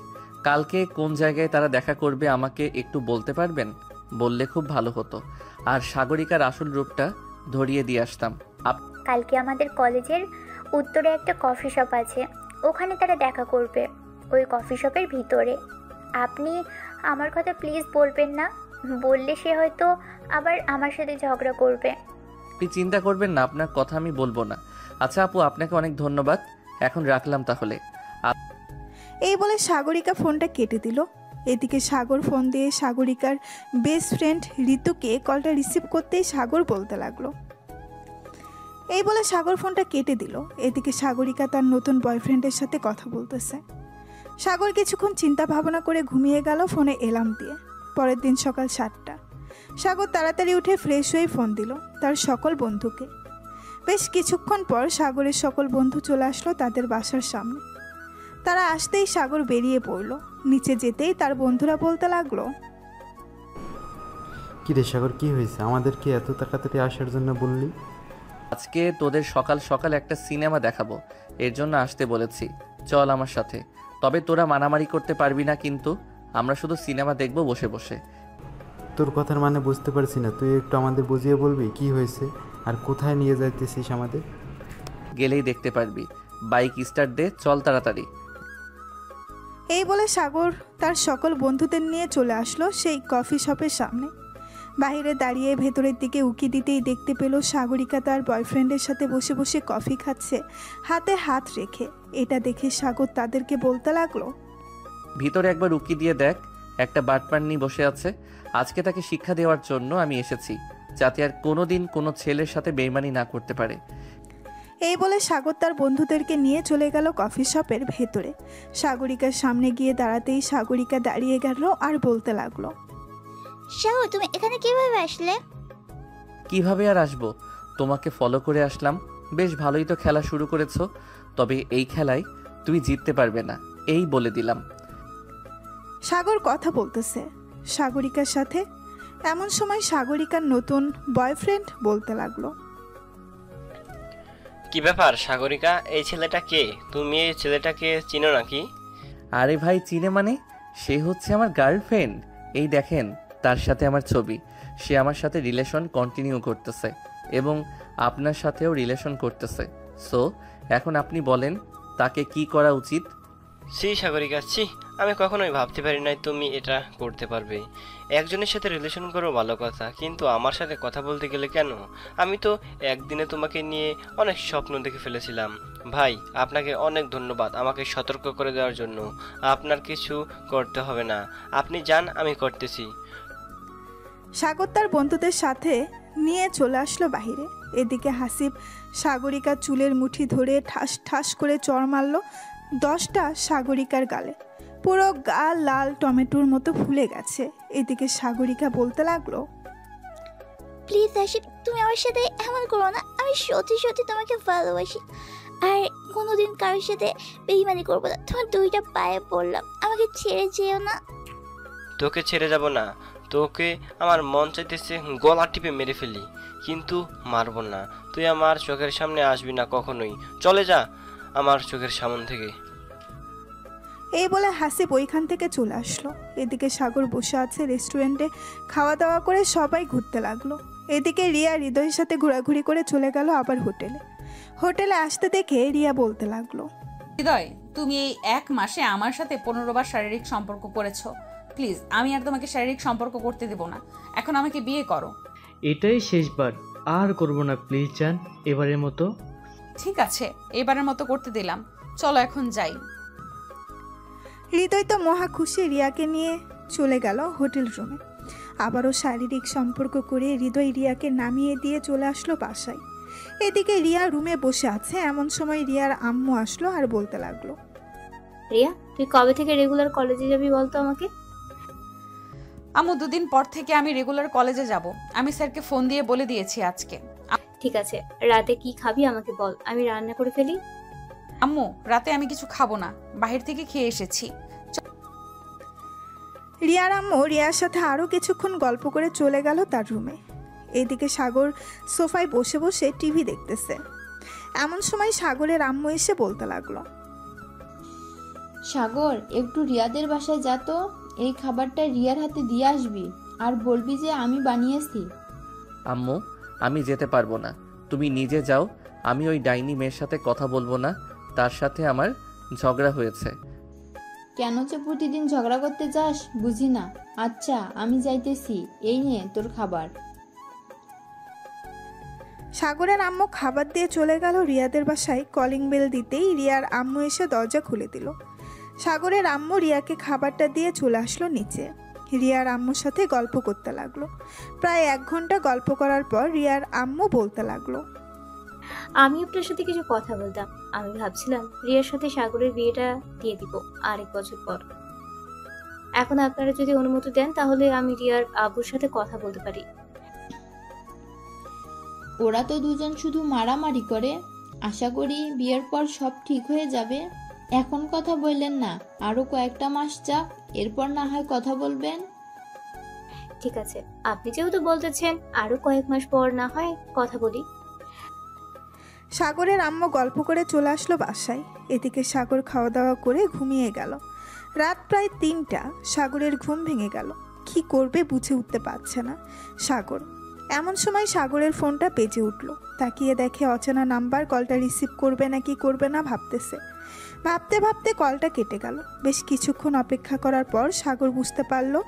কালকে কোন জায়গায় তারা দেখা করবে আমাকে একটু বলতে পারবেন? বললে খুব ভালো হতো, আর সাগরিকার আসল রূপটা ধরিয়ে দিয়ে আসতাম। কালকে আমাদের কলেজের উত্তরে একটা কফি শপ আছে, ওখানে তারা দেখা করবে, ওই কফি শপের ভিতরে। আপনি আমার কথা প্লিজ বলবেন না, বললে সে হয়তো আবার আমার সাথে ঝগড়া করবে। আপনি চিন্তা করবেন না, আপনার কথা আমি বলবো না। আচ্ছা আপু, আপনাকে অনেক ধন্যবাদ, এখন রাখলাম তাহলে। এই বলে সাগরিকা ফোনটা কেটে দিল। এদিকে সাগর ফোন দিয়ে সাগরিকার বেস্ট ফ্রেন্ড ঋতুকে কলটা রিসিভ করতেই সাগর বলতে লাগলো। এই বলে সাগর ফোনটা কেটে দিল। এদিকে সাগরিকা তার নতুন বয়ফ্রেন্ডের সাথে কথা বলতেছে। সাগর কিছুক্ষণ চিন্তা ভাবনা করে ঘুমিয়ে গেল ফোনে এলার্ম দিয়ে। পরের দিন সকাল 7টা। সাগর তাড়াতাড়ি উঠে ফ্রেশ হয়ে ফোন দিল তার সকল বন্ধুকে। বেশ কিছুক্ষণ পর সাগরের সকল বন্ধু চলে আসলো তাদের বাসার সামনে। তারা আসতেই সাগর বেরিয়ে পড়ল। নিচে যেতেই তার বন্ধুরা বলতে লাগলো, কি রে সাগর, কি হয়েছে? আমাদেরকে এত তাড়াতাড়ি আসার জন্য বললি? আজকে তোদের সকাল সকাল একটা সিনেমা দেখাবো, এর জন্য আসতে বলেছি, চল আমার সাথে। তবে তোরা মারামারি করতে পারবি না, কিন্তু আমরা শুধু সিনেমা দেখবো বসে বসে। তোর কথার মানে বুঝতে পারছি না, তুই একটু আমাদের বুঝিয়ে বলবি কি হয়েছে আর কোথায় নিয়ে যাইতেছিস আমাদের? গেলেই দেখতে পারবি। বাইক স্টার্ট দে, চল তাড়াতাড়ি। এই বলে সাগর তার সকল বন্ধুদের নিয়ে চলে আসলো সেই কফি শপের সামনে। বাইরে দাঁড়িয়ে ভেতরের দিকে উকি দিতেই দেখতে পেল সাগরিকা তার বয়ফ্রেন্ডের সাথে বসে বসে কফি খাচ্ছে, হাতে হাত রেখে। এটা দেখে সাগর তাদেরকে বলতে লাগলো, ভিতরে একবার উকি দিয়ে দেখ, একটা বাটপান্নি বসে আছে। আজকে তাকে শিক্ষা দেওয়ার জন্য আমি এসেছি, যাতে আর কোনোদিন কোনো ছেলের সাথে বেইমানি না করতে পারে। এই বলে সাগর তার বন্ধুদেরকে নিয়ে চলে গেল কফি শপের ভেতরে। সাগরিকার সামনে গিয়ে দাঁড়াতেই সাগরিকা দাঁড়িয়ে গেল আর বলতে লাগলো, সাগর তুমি এখানে কিভাবে আসলে? কিভাবে আর আসবো, তোমাকে ফলো করে আসলাম। বেশ ভালোই তো খেলা শুরু করেছো, তবে এই খেলায় তুমি জিততে পারবে না, এই বলে দিলাম। সাগর কথা বলতেছে সাগরিকার সাথে। এমন সময় সাগরিকার নতুন বয়ফ্রেন্ড বলতে লাগলো, কি ব্যাপার সাগরিকা, এই ছেলেটা কে? তুমি এই ছেলেটাকে চিনো নাকি? আরে ভাই, চিনে মানে? সে হচ্ছে আমার গার্লফ্রেন্ড। এই দেখেন, তার সাথে আমার ছবি। সে আমার সাথে রিলেশন কন্টিনিউ করতেছে এবং আপনার সাথেও রিলেশন করতেছে। সো এখন আপনি বলেন তাকে কি করা উচিত? ছি সাগরিকা, ছি, আমি কখনোই ভাবতে পারি নাই তুমি এটা করতে পারবে। একজনের সাথে রিলেশন করো ভালো কথা, কিন্তু আমার সাথে কথা বলতে গেলে কেন? আমি তো একদিনে তোমাকে নিয়ে অনেক স্বপ্ন দেখে ফেলেছিলাম। ভাই, আপনাকে অনেক ধন্যবাদ আমাকে সতর্ক করে দেওয়ার জন্য। আপনার কিছু করতে হবে না, আপনি যান, আমি করতেছি। সাগর তার বন্ধুদের সাথে নিয়ে চলে আসলো বাহিরে। এদিকে হাসিব সাগরিকার চুলের মুঠি ধরে ঠাস ঠাস করে চড় মারল 10টা সাগরিকার গালে। পুরো গা লাল টমেটোর মতো ফুলে গেছে। এদিকে সাগরিকা বলতে লাগলো, প্লিজ হাসিব, তুমি আমার সাথে এমন করো না। আমি সত্যি সত্যি তোমাকে ভালোবাসি আর কোনোদিন কারোর সাথে বেইমানি করবো না। তোমার 2টা পায়ে পড়লাম, আমাকে ছেড়ে যেও না। তোকে ছেড়ে যাব না, তোকে আমার মন চাইতেছে গলা টিপে মেরে ফেলি, কিন্তু মারবো না। তুই আমার চোখের সামনে আসবি না কখনোই, চলে যা আমার চোখের সামন থেকে। এই বলে হাসিব ওইখান থেকে চলে আসলো। এদিকে সাগর বসে আছে রেস্টুরেন্টে, খাওয়া দাওয়া করে সবাই ঘুরতে লাগলো। এদিকে রিয়া হৃদয়ের সাথে ঘোরাঘুরি করে চলে গেল আবার হোটেলে। হোটেলে আসতে দেখে রিয়া বলতে লাগলো, হৃদয়, তুমি এই 1 মাসে আমার সাথে 15 বার শারীরিক সম্পর্ক করেছো। প্লিজ, আমি আর তোমাকে শারীরিক সম্পর্ক করতে দেব না। এখন আমাকে বিয়ে করো। এটাই শেষবার, আর করব না প্লিজ জান, এবারের মতো। ঠিক আছে, এবারের মতো করতে দিলাম, চলো এখন যাই। হৃদয় তো মহা খুশি রিয়াকে নিয়ে চলে গেল হোটেল রুমে। আবারও শারীরিক সম্পর্ক করে হৃদয় রিয়াকে নামিয়ে দিয়ে চলে আসলো বাসায়। এদিকে রিয়া রুমে বসে আছে। এমন সময় রিয়ার আম্মু আসলো আর বলতে লাগলো, রিয়া, তুই কবে থেকে রেগুলার কলেজে যাবি বলতো আমাকে? আম্মু, 2 দিন পর থেকে আমি রেগুলার কলেজে যাব। আমি স্যারকে ফোন দিয়ে বলে দিয়েছি আজকে। ঠিক আছে, রাতে কি খাবি আমাকে বল, আমি রান্না করে ফেলি। আম্মু, রাতে আমি কিছু খাবো না, বাহির থেকে খেয়ে এসেছি। রিয়ার আম্মু রিয়ার সাথে আরও কিছুক্ষণ গল্প করে চলে গেল তার রুমে। এদিকে সাগর সোফায় বসে বসে টিভি দেখতেছে। এমন সময় সাগরের আম্মু এসে বলতে লাগলো, সাগর, একটু রিয়াদের বাসায় যা তো, এই খাবারটা রিয়ার হাতে দিয়ে আসবি আর বলবি যে আমি বানিয়েছি। আম্মু, আমি যেতে পারবো না, তুমি নিজে যাও। আমি ওই ডাইনি মেয়ের সাথে কথা বলবো না, তার সাথে আমার ঝগড়া হয়েছে। কেন যে প্রতিদিন ঝগড়া করতে যাস বুঝি না। আচ্ছা, আমি যাইতেছি, এই নে তোর খাবার। সাগরের আম্মু খাবার দিয়ে চলে গেল রিয়াদের বাসায়। কলিং বেল দিতেই রিয়ার আম্মু এসে দরজা খুলে দিল। সাগরের আম্মু রিয়াকে খাবারটা দিয়ে চলে আসলো নিচে। রিয়ার আম্মুর সাথে গল্প করতে লাগলো। প্রায় 1 ঘন্টা গল্প করার পর রিয়ার আম্মু বলতে লাগলো, আমি আপনার সাথে কিছু কথা বলতাম। আমি ভাবছিলাম রিয়ার সাথে সাগরের বিয়েটা দিয়ে দিব আরেক বছর পর। এখন আপনারা যদি অনুমতি দেন তাহলে আমি রিয়ার আব্বুর সাথে কথা বলতে পারি। ওরা তো দুজন শুধু মারামারি করে। আশা করি বিয়ের পর সব ঠিক হয়ে যাবে। এখন কথা বললেন না, আরো কয়েকটা মাস যাক, এরপর না হয় কথা বলবেন। ঠিক আছে, আপনি যেহেতু বলতেছেন আরো কয়েক মাস পর না হয় কথা বলি। সাগরের আম্মু গল্প করে চলে আসলো বাসায়। এদিকে সাগর খাওয়া দাওয়া করে ঘুমিয়ে গেল। রাত প্রায় 3টা। সাগরের ঘুম ভেঙে গেল। কি করবে বুঝে উঠতে পারছে না সাগর। এমন সময় সাগরের ফোনটা বেজে উঠল। তাকিয়ে দেখে অচেনা নাম্বার। কলটা রিসিভ করবে না কি করবে না ভাবতেছে। ভাবতে ভাবতে কলটা কেটে গেল। বেশ কিছুক্ষণ অপেক্ষা করার পর সাগর বুঝতে পারলো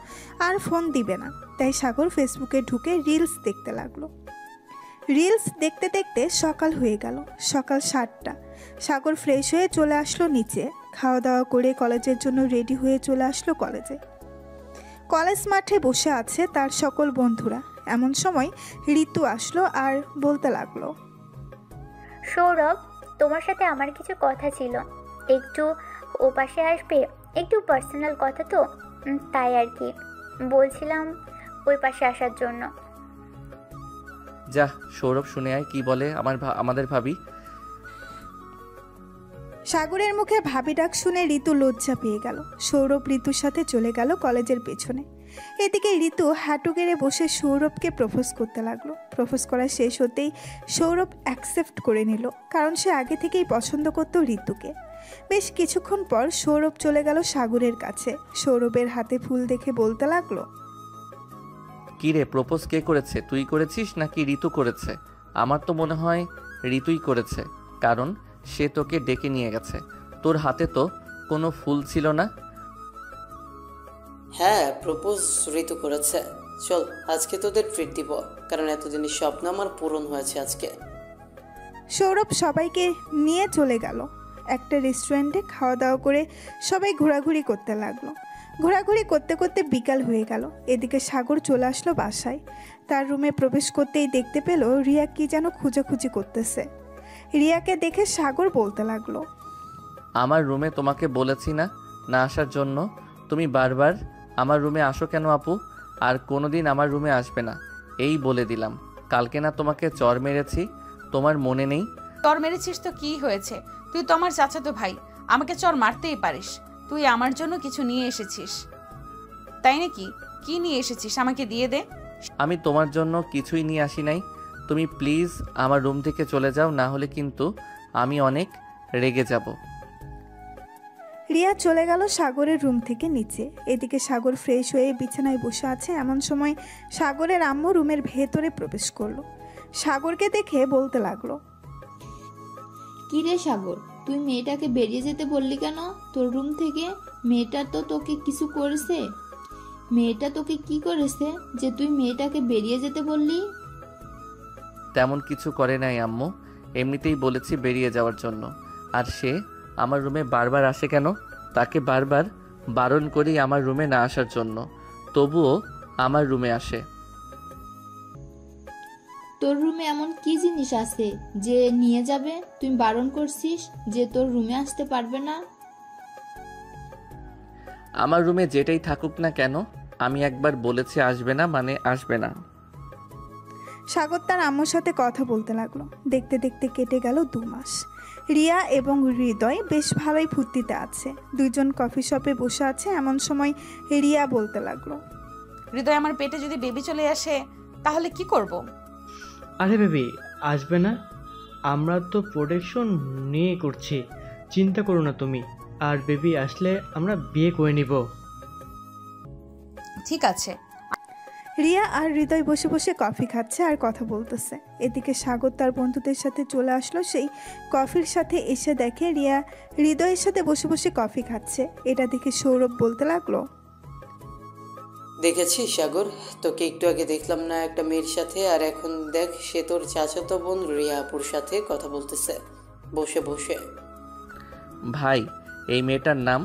আর ফোন দিবে না। তাই সাগর ফেসবুকে ঢুকে রিলস দেখতে লাগলো। রিলস দেখতে দেখতে সকাল হয়ে গেল। সকাল 7টা। সাগর ফ্রেশ হয়ে চলে আসলো নিচে। খাওয়া দাওয়া করে কলেজের জন্য রেডি হয়ে চলে আসলো কলেজে। কলেজ মাঠে বসে আছে তার সকল বন্ধুরা। এমন সময় ঋতু আসলো আর বলতে লাগলো, সৌরভ, তোমার সাথে আমার কিছু কথা ছিল, একটু ও পাশে আসবে? একটু পার্সোনাল কথা তো, তাই আর কি বলছিলাম ওই পাশে আসার জন্য। যা, সৌরভ শুনে আয় কি বলে আমাদের ভাবি। সাগরের মুখে ভাবি ডাক শুনে ঋতু লজ্জা পেয়ে গেল। সৌরভ ঋতুর সাথে চলে গেল কলেজের পেছনে। এদিকে ঋতু হাঁটু গেড়ে বসে সৌরভকে প্রপোজ করতে লাগলো। প্রপোজ করা শেষ হতেই সৌরভ অ্যাকসেপ্ট করে নিল, কারণ সে আগে থেকেই পছন্দ করত ঋতুকে। বেশ কিছুক্ষণ পর সৌরভ চলে গেল সাগরের কাছে। সৌরভের হাতে ফুল দেখে বলতে লাগলো, কি রে, প্রপোজ কে করেছে? তুই করেছিস নাকি ঋতু করেছে? আমার তো মনে হয় ঋতুই করেছে, কারণ সে তোকে ডেকে নিয়ে গেছে। তোর হাতে তো কোনো ফুল ছিল না। হ্যাঁ, প্রপোজ ঋতু করেছে। চল, আজকে তোদের ট্রিট দিব, কারণ এতদিনের স্বপ্ন আমার পূরণ হয়েছে আজকে। সৌরভ সবাইকে নিয়ে চলে গেল একটা রেস্টুরেন্টে। খাওয়া দাওয়া করে সবাই ঘোরাঘুরি করতে লাগলো। ঘোরাঘুরি করতে করতে বিকাল হয়ে গেল। এদিকে সাগর চলে আসলো বাসায়। তার রুমে প্রবেশ করতেই দেখতে পেল রিয়া কি যেন খুঁজাখুঁজি করতেছে। রিয়াকে দেখে সাগর বলতে লাগলো, আমার রুমে তোমাকে বলেছি না না আসার জন্য? তুমি বারবার আমার রুমে আসো কেন আপু? আর কোনোদিন আমার রুমে আসবে না, এই বলে দিলাম। কালকে না তোমাকে চর মেরেছি, তোমার মনে নেই? চর মেরেছিস তো কি হয়েছে? তুই তো আমার চাচাতো ভাই, আমাকে চর মারতেই পারিস। তুই আমার জন্য কিছু নিয়ে এসেছিস তাই নাকি? কি নিয়ে এসেছিস আমাকে দিয়ে দে। আমি তোমার জন্য কিছুই নিয়ে আসি নাই। তুমি প্লিজ আমার রুম থেকে চলে যাও, না হলে কিন্তু আমি অনেক রেগে যাব। রিয়া চলে গেল সাগরের রুম থেকে নিচে। এদিকে সাগর ফ্রেশ হয়ে বিছানায় বসে আছে। এমন সময় সাগরের আম্মু রুমের ভেতরে প্রবেশ করলো। সাগরকে দেখে বলতে লাগলো, কি রে সাগর, তুই মেয়েটাকে বেরিয়ে যেতে বললি কেন তোর রুম থেকে? মেয়েটা তো তোকে কিছু করেছে? মেয়েটা তোকে কি করেছে যে তুই মেয়েটাকে বেরিয়ে যেতে বললি? তেমন কিছু করে নাই আম্মু, এমনিতেই বলেছি বেরিয়ে যাওয়ার জন্য। আর সে আমার রুমে বারবার আসে কেন? তাকে বারবার বারণ করি আমার রুমে না আসার জন্য, তবুও আমার রুমে আসে। তোর রুমে এমন কি জিনিস আছে যে নিয়ে যাবে? তুই বারণ করছিস যে তোর রুমে আসতে পারবে না। আমার রুমে যেটাই থাকুক না কেন, আমি একবার বলেছি আসবে না মানে আসবে না। সাগর তার আম্মুর সাথে কথা বলতে লাগলো। দেখতে দেখতে কেটে গেল 2 মাস। রিয়া এবং হৃদয় বেশ ভালোই ফুর্তিতে আছে। দুইজন কফি শপে বসে আছে। এমন সময় রিয়া বলতে লাগলো, হৃদয়, আমার পেটে যদি বেবি চলে আসে তাহলে কি করব? আরে বেবি আসবে না, আমরা তো প্রোটেকশন নিয়ে করছি, চিন্তা করো না তুমি। আর বেবি আসলে আমরা বিয়ে করে নিব। ঠিক আছে। রিয়া আর হৃদয় বসে বসে কফি খাচ্ছে আর কথা বলতেছে। এদিকে সাগর তার বন্ধুদের সাথে চলে আসলো। সেই কফির সাথে এসে দেখে রিয়া হৃদয়ের সাথে বসে বসে কফি খাচ্ছে। এটা দেখে সৌরভ বলতে লাগলো, দেখেছিস সাগর, তোকে একটু আগে দেখলাম না একটা মেয়ের সাথে, আর এখন দেখ সে তোর চাচাতো বোন রিয়া আপুর সাথে কথা বলতেছে বসে বসে। ভাই, এই মেয়েটার নাম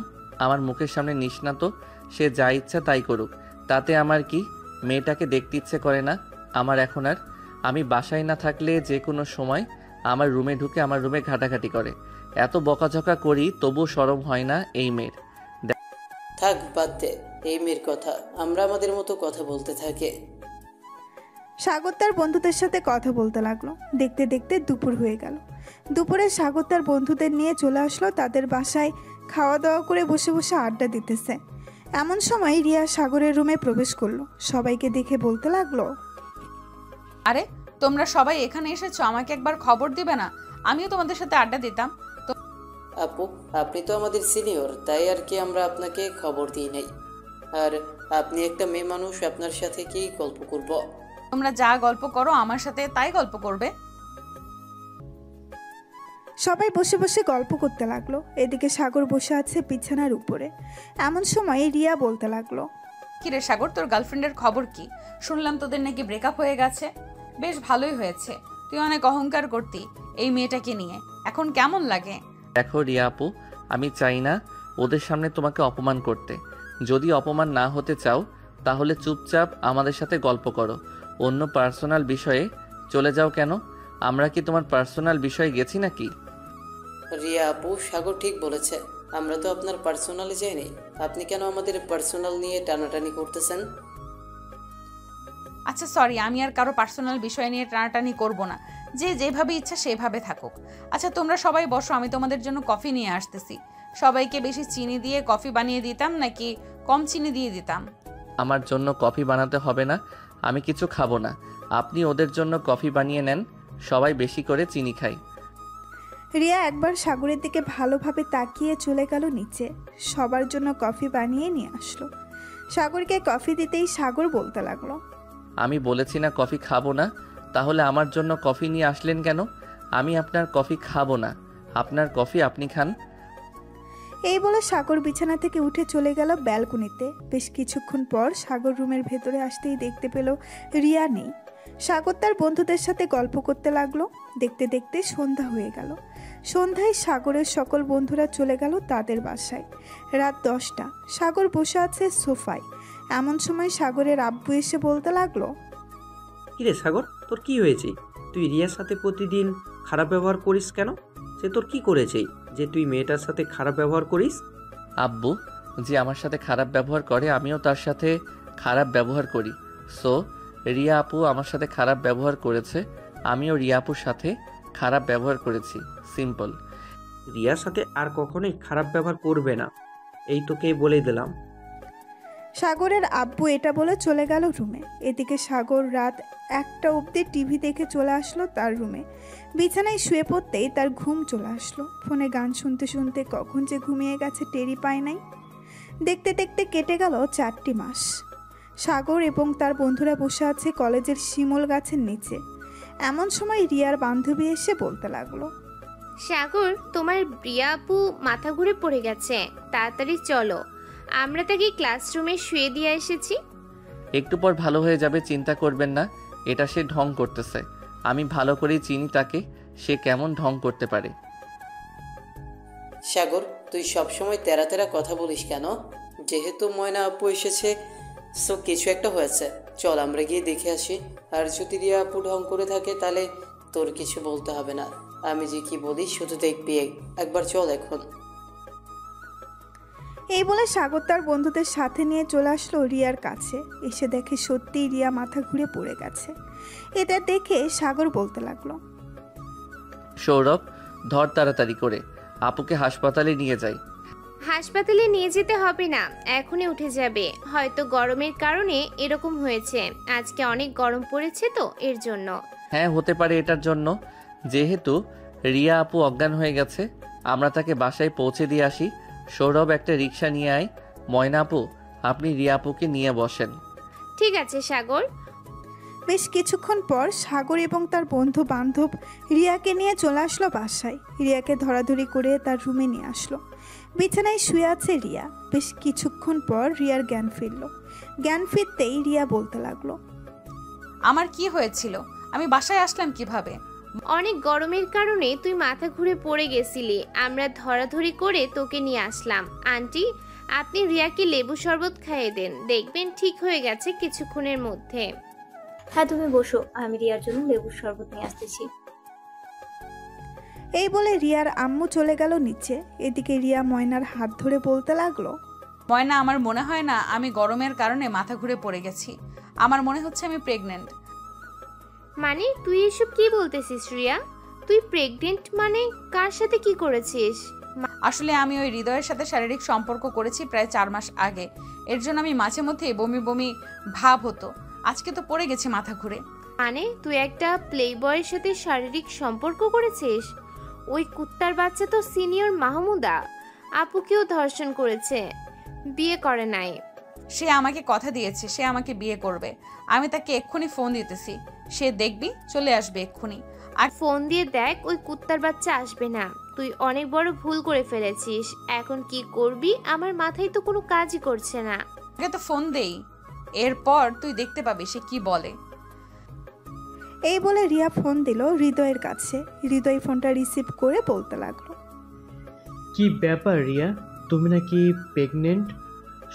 আমার মুখের সামনে নিস না তো। সে যা ইচ্ছা তাই করুক, তাতে আমার কি? মেয়েটাকে দেখতে ইচ্ছে করে না আমার এখন আর। আমি বাসায় না থাকলে যে কোনো সময় আমার রুমে ঢুকে আমার রুমে ঘাটাঘাটি করে। এত বকাঝকা করি তবু শরম হয় না এই মেয়ের। থাক, বাদ দে এই মেয়ের কথা, আমরা আমাদের মতো কথা বলতে থাকি। সাগর তার বন্ধুদের সাথে কথা বলতে লাগলো। দেখতে দেখতে দুপুর হয়ে গেল। দুপুরে সাগর তার বন্ধুদের নিয়ে চলে আসলো তাদের বাসায়। খাওয়া দাওয়া করে বসে বসে আড্ডা দিতেছে। এমন সময় রিয়া সাগরের রুমে প্রবেশ করলো। সবাইকে দেখে বলতে লাগলো, আরে তোমরা সবাই এখানে এসেছো, আমাকে একবার খবর দিবে না? আমিও তোমাদের সাথে আড্ডা দিতাম। আপু, আপনি তো আমাদের সিনিয়র, তাই আর কি আমরা আপনাকে খবর দিই নাই। আর আপনি একটা মেয়ে মানুষ, আপনার সাথে কি গল্প করব? তোমরা যা গল্প করো আমার সাথে তাই গল্প করবে। সবাই বসে বসে গল্প করতে লাগলো। এদিকে সাগর বসে আছে বিছানার উপরে। এমন সময় রিয়া বলতে লাগলো, কিরে সাগর, তোর গার্লফ্রেন্ডের খবর কি? শুনলাম তোদের নাকি ব্রেকআপ হয়ে গেছে। বেশ ভালোই হয়েছে, তুই অনেক অহংকার করতি এই মেয়েটাকে নিয়ে, এখন কেমন লাগে? দেখো রিয়া আপু, আমি চাই না ওদের সামনে তোমাকে অপমান করতে। যদি অপমান না হতে চাও তাহলে চুপচাপ আমাদের সাথে গল্প করো, অন্য পার্সোনাল বিষয়ে চলে যাও কেন? আমরা কি তোমার পার্সোনাল বিষয়ে গেছি নাকি? রিয়া আপু, সাগর ঠিক বলেছে, আমরা তো আপনার পার্সোনালে যাইনি। আপনি কেন আমাদের পার্সোনাল নিয়ে টানাটানি করতেছেন? আচ্ছা সরি, আমি আর কারো পার্সোনাল বিষয় নিয়ে টানাটানি করব না। যে যেভাবে ইচ্ছা সেভাবে থাকুক। আচ্ছা তোমরা সবাই বসো, আমি তোমাদের জন্য কফি নিয়ে আসতেছি। সবাইকে বেশি চিনি দিয়ে কফি বানিয়ে দিতাম নাকি কম চিনি দিয়ে দিতাম? আমার জন্য কফি বানাতে হবে না, আমি কিছু খাবো না। আপনি ওদের জন্য কফি বানিয়ে নেন, সবাই বেশি করে চিনি খাই। রিয়া একবার সাগরের দিকে ভালোভাবে তাকিয়ে চলে গেল নিচে। সবার জন্য কফি বানিয়ে নিয়ে আসলো। সাগরকে কফি দিতেই সাগর বলতে লাগলো, আমি বলেছি না কফি খাবো না, তাহলে আমার জন্য কফি নিয়ে আসলেন কেন? আমি আপনার কফি খাবো না, আপনার কফি আপনি খান। এই বলে সাগর বিছানা থেকে উঠে চলে গেল ব্যালকনিতে। বেশ কিছুক্ষণ পর সাগর রুমের ভেতরে আসতেই দেখতে পেল রিয়া নেই। সাগর তার বন্ধুদের সাথে গল্প করতে লাগলো। দেখতে দেখতে সন্ধ্যা হয়ে গেল। সন্ধ্যায় সাগরের সকল বন্ধুরা চলে গেল তাদের বাসায়। রাত 10টা। সাগর বসে আছে সোফায়। এমন সময় সাগরের আব্বু এসে বলতে লাগলো, কিরে সাগর, তোর কি হয়েছে? তুই রিয়ার সাথে প্রতিদিন খারাপ ব্যবহার করিস কেন? সে তোর কি করেছে যে তুই মেয়েটার সাথে খারাপ ব্যবহার করিস? আব্বু যে আমার সাথে খারাপ ব্যবহার করে আমিও তার সাথে খারাপ ব্যবহার করি। সো রিয়া আপু আমার সাথে খারাপ ব্যবহার করেছে, আমিও রিয়া আপুর সাথে খারাপ ব্যবহার করেছি। সিম্পল। রিয়ার সাথে আর কখনোই খারাপ ব্যবহার করবে না, এই তোকে বলে দিলাম। সাগরের আব্বু এটা বলে চলে গেল রুমে। এদিকে সাগর রাত 1টা অবধি টিভি দেখে চলে আসলো তার রুমে। বিছানায় শুয়ে পড়তেই তার ঘুম চলে আসলো। ফোনে গান শুনতে শুনতে কখন যে ঘুমিয়ে গেছে টেরই পায় নাই। দেখতে দেখতে কেটে গেল 4টি মাস। সাগর এবং তার বন্ধুরা বসে আছে কলেজের শিমুল গাছের নিচে। এমন সময় রিয়ার বান্ধবী এসে বলতে লাগলো, সাগর, তোমার রিয়া আপু মাথা ঘুরে পড়ে গেছে, তাড়াতাড়ি চলো, আমরা তাকে ক্লাসরুমে শুয়ে দিয়ে এসেছি। একটু পর ভালো হয়ে যাবে, চিন্তা করবেন না। এটা সে ঢং করতেছে, আমি ভালো করেই চিনি তাকে, সে কেমন ঢং করতে পারে। সাগর, তুই সবসময় তেরা তেরা কথা বলিস কেন? যেহেতু ময়না আপু এসেছে, সো কিছু একটা হয়েছে। চল আমরা গিয়ে দেখে আসি। আর যদি রিয়া আপু ঢং করে থাকে তাহলে তোর কিছু বলতে হবে না। আমি যে কি বলি শুধু দেখবি। একবার চল এখন। এই বলে সাগর তার বন্ধুদের সাথে নিয়ে চলে আসলো রিয়ার কাছে। এসে দেখে সত্যিই রিয়া মাথা ঘুরে পড়ে গেছে। এটা দেখে সাগর বলতে লাগলো, সৌরভ, ধর তাড়াতাড়ি করে, আপুকে হাসপাতালে নিয়ে যাই। হাসপাতালে নিয়ে যেতে হবে না, এখনই উঠে যাবে। হয়তো গরমের কারণে এরকম হয়েছে, আজকে অনেক গরম পড়েছে তো এর জন্য। হ্যাঁ, হতে পারে এটার জন্য। যেহেতু রিয়া আপু অজ্ঞান হয়ে গেছে, আমরা তাকে বাসায় পৌঁছে দিয়ে আসি। সৌরভ, একটা রিক্সা নিয়ে আয়। ময়না আপু, আপনি রিয়া আপুকে নিয়ে বসেন। ঠিক আছে সাগর। বেশ কিছুক্ষণ পর সাগর এবং তার বন্ধু বান্ধব রিয়াকে নিয়ে চলে আসলো বাসায়। রিয়াকে ধরাধরি করে তার রুমে নিয়ে আসলো। বিছানায় শুয়ে আছে রিয়া। বেশ কিছুক্ষণ পর রিয়ার জ্ঞান ফিরল। জ্ঞান ফিরতেই রিয়া বলতে লাগলো, আমার কি হয়েছিল? আমি বাসায় আসলাম কিভাবে? অনেক গরমের কারণে তুই মাথা ঘুরে পড়ে গেছিলি, আমরা ধরাধরি করে তোকে নিয়ে আসলাম। আন্টি, আপনি রিয়াকে লেবু শরবত খাইয়ে দেন, দেখবেন ঠিক হয়ে গেছে কিছুক্ষণের মধ্যে। হ্যাঁ, তুমি বসো, আমি রিয়ার জন্য লেবুর শরবত নিয়ে আসতেছি। এই বলে রিয়ার আম্মু চলে গেল নিচে। এদিকে রিয়া ময়নার হাত ধরে বলতে লাগলো, ময়না, আমার মনে হয় না আমি গরমের কারণে মাথা ঘুরে পড়ে গেছি। আমার মনে হচ্ছে আমি প্রেগনেন্ট। মানে তুই এসব কি বলতেছিস রিয়া? তুই প্রেগনেন্ট মানে কার সাথে কি করেছিস? আসলে আমি ওই হৃদয়ের সাথে শারীরিক সম্পর্ক করেছি প্রায় 4 মাস আগে। এর জন্য আমি মাঝে মধ্যে বমি বমি ভাব হতো। আজকে তো পড়ে গেছি মাথা ঘুরে। মানে তুই একটা প্লে বয়ের সাথে শারীরিক সম্পর্ক করেছিস? ওই কুত্তার বাচ্চা তো সিনিয়র মাহমুদা আপুকেও ধর্ষণ করেছে, বিয়ে করে নাই। সে আমাকে কথা দিয়েছে সে আমাকে বিয়ে করবে। আমি তাকে এক্ষুনি ফোন দিতেছি, সে দেখবি চলে আসবে এক্ষুনি। আর ফোন দিয়ে দেখ, ওই কুত্তার বাচ্চা আসবে না। তুই অনেক বড় ভুল করে ফেলেছিস, এখন কি করবি আমার মাথায় তো কোনো কাজই করছে না। আগে তো ফোন দেই, এরপর তুই দেখতে পাবি সে কি বলে। এই বলে রিয়া ফোন দিল হৃদয়ের কাছে। হৃদয় ফোনটা রিসিভ করে বলতে লাগলো, কি ব্যাপার রিয়া, তুমি নাকি প্রেগনেন্ট?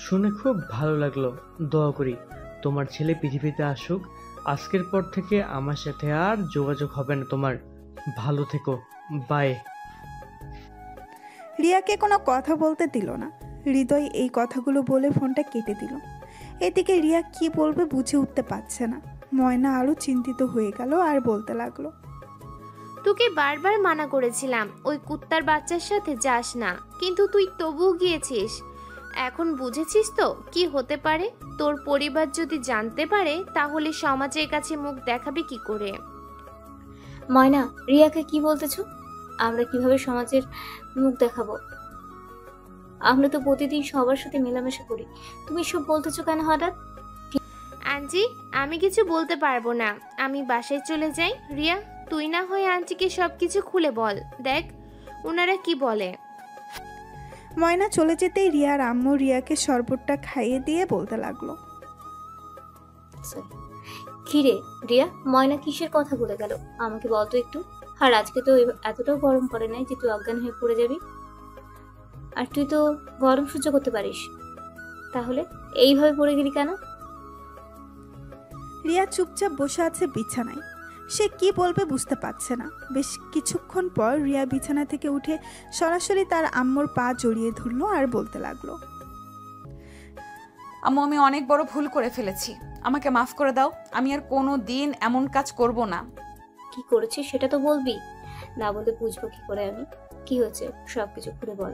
শুনে খুব ভালো লাগলো। দোয়া করি তোমার ছেলে পৃথিবীতে আসুক। আজকের পর থেকে আমার সাথে আর যোগাযোগ হবে না তোমার। ভালো থেকো, বাই। রিয়াকে কোনো কথা বলতে দিল না। হৃদয় এই কথাগুলো বলে ফোনটা কেটে দিল। এদিকে রিয়া কি বলবে বুঝে উঠতে পারছে না। ময়না আরো চিন্তিত হয়ে গেল আর বলতে লাগলো, তোকে বারবার মানা করেছিলাম ওই কুত্তার বাচ্চার সাথে যাস না, কিন্তু তুই তবুও গিয়েছিস। এখন বুঝেছিস তো কি হতে পারে? তোর পরিবার যদি জানতে পারে তাহলে সমাজের কাছে মুখ দেখাবে কি করে? ময়না, রিয়াকে কি বলতেছো? আমরা কিভাবে সমাজের মুখ দেখাবো? আমরা তো প্রতিদিন সবার সাথে মেলামেশা করি, তুমি সব বলতেছো কেন হঠাৎ? আন্টি, আমি কিছু বলতে পারবো না, আমি বাসায় চলে যাই। রিয়া, তুই না হয় আন্টিকে সব কিছু খুলে বল, দেখ ওনারা কি বলে। ময়না চলে যেতেই রিয়ার আম্মু রিয়াকে শরবতটা খাইয়ে দিয়ে বলতে লাগলো, কিরে রিয়া, ময়না কিসের কথা বলে গেল আমাকে বলতো একটু। আর আজকে তো এতটাও গরম পড়ে নাই যে তুই অজ্ঞান হয়ে পড়ে যাবি। আর তুই তো গরম সহ্য করতে পারিস, তাহলে এইভাবে পড়ে গেলি কেন? রিয়া চুপচাপ বসে আছে বিছানায়। সে কি বলবে বুঝতে পারছে না। বেশ কিছুক্ষণ পর রিয়া বিছানা থেকে উঠে সরাসরি তার আম্মুর পা জড়িয়ে ধরলো আর বলতে লাগলো, আম্মু, আমি অনেক বড় ভুল করে ফেলেছি, আমাকে মাফ করে দাও। আমি আর কোনো দিন এমন কাজ করব না। কি করেছিস সেটা তো বলবি, না বলতে বুঝবো কি করে আমি? কি হয়েছে সবকিছু খুলে বল।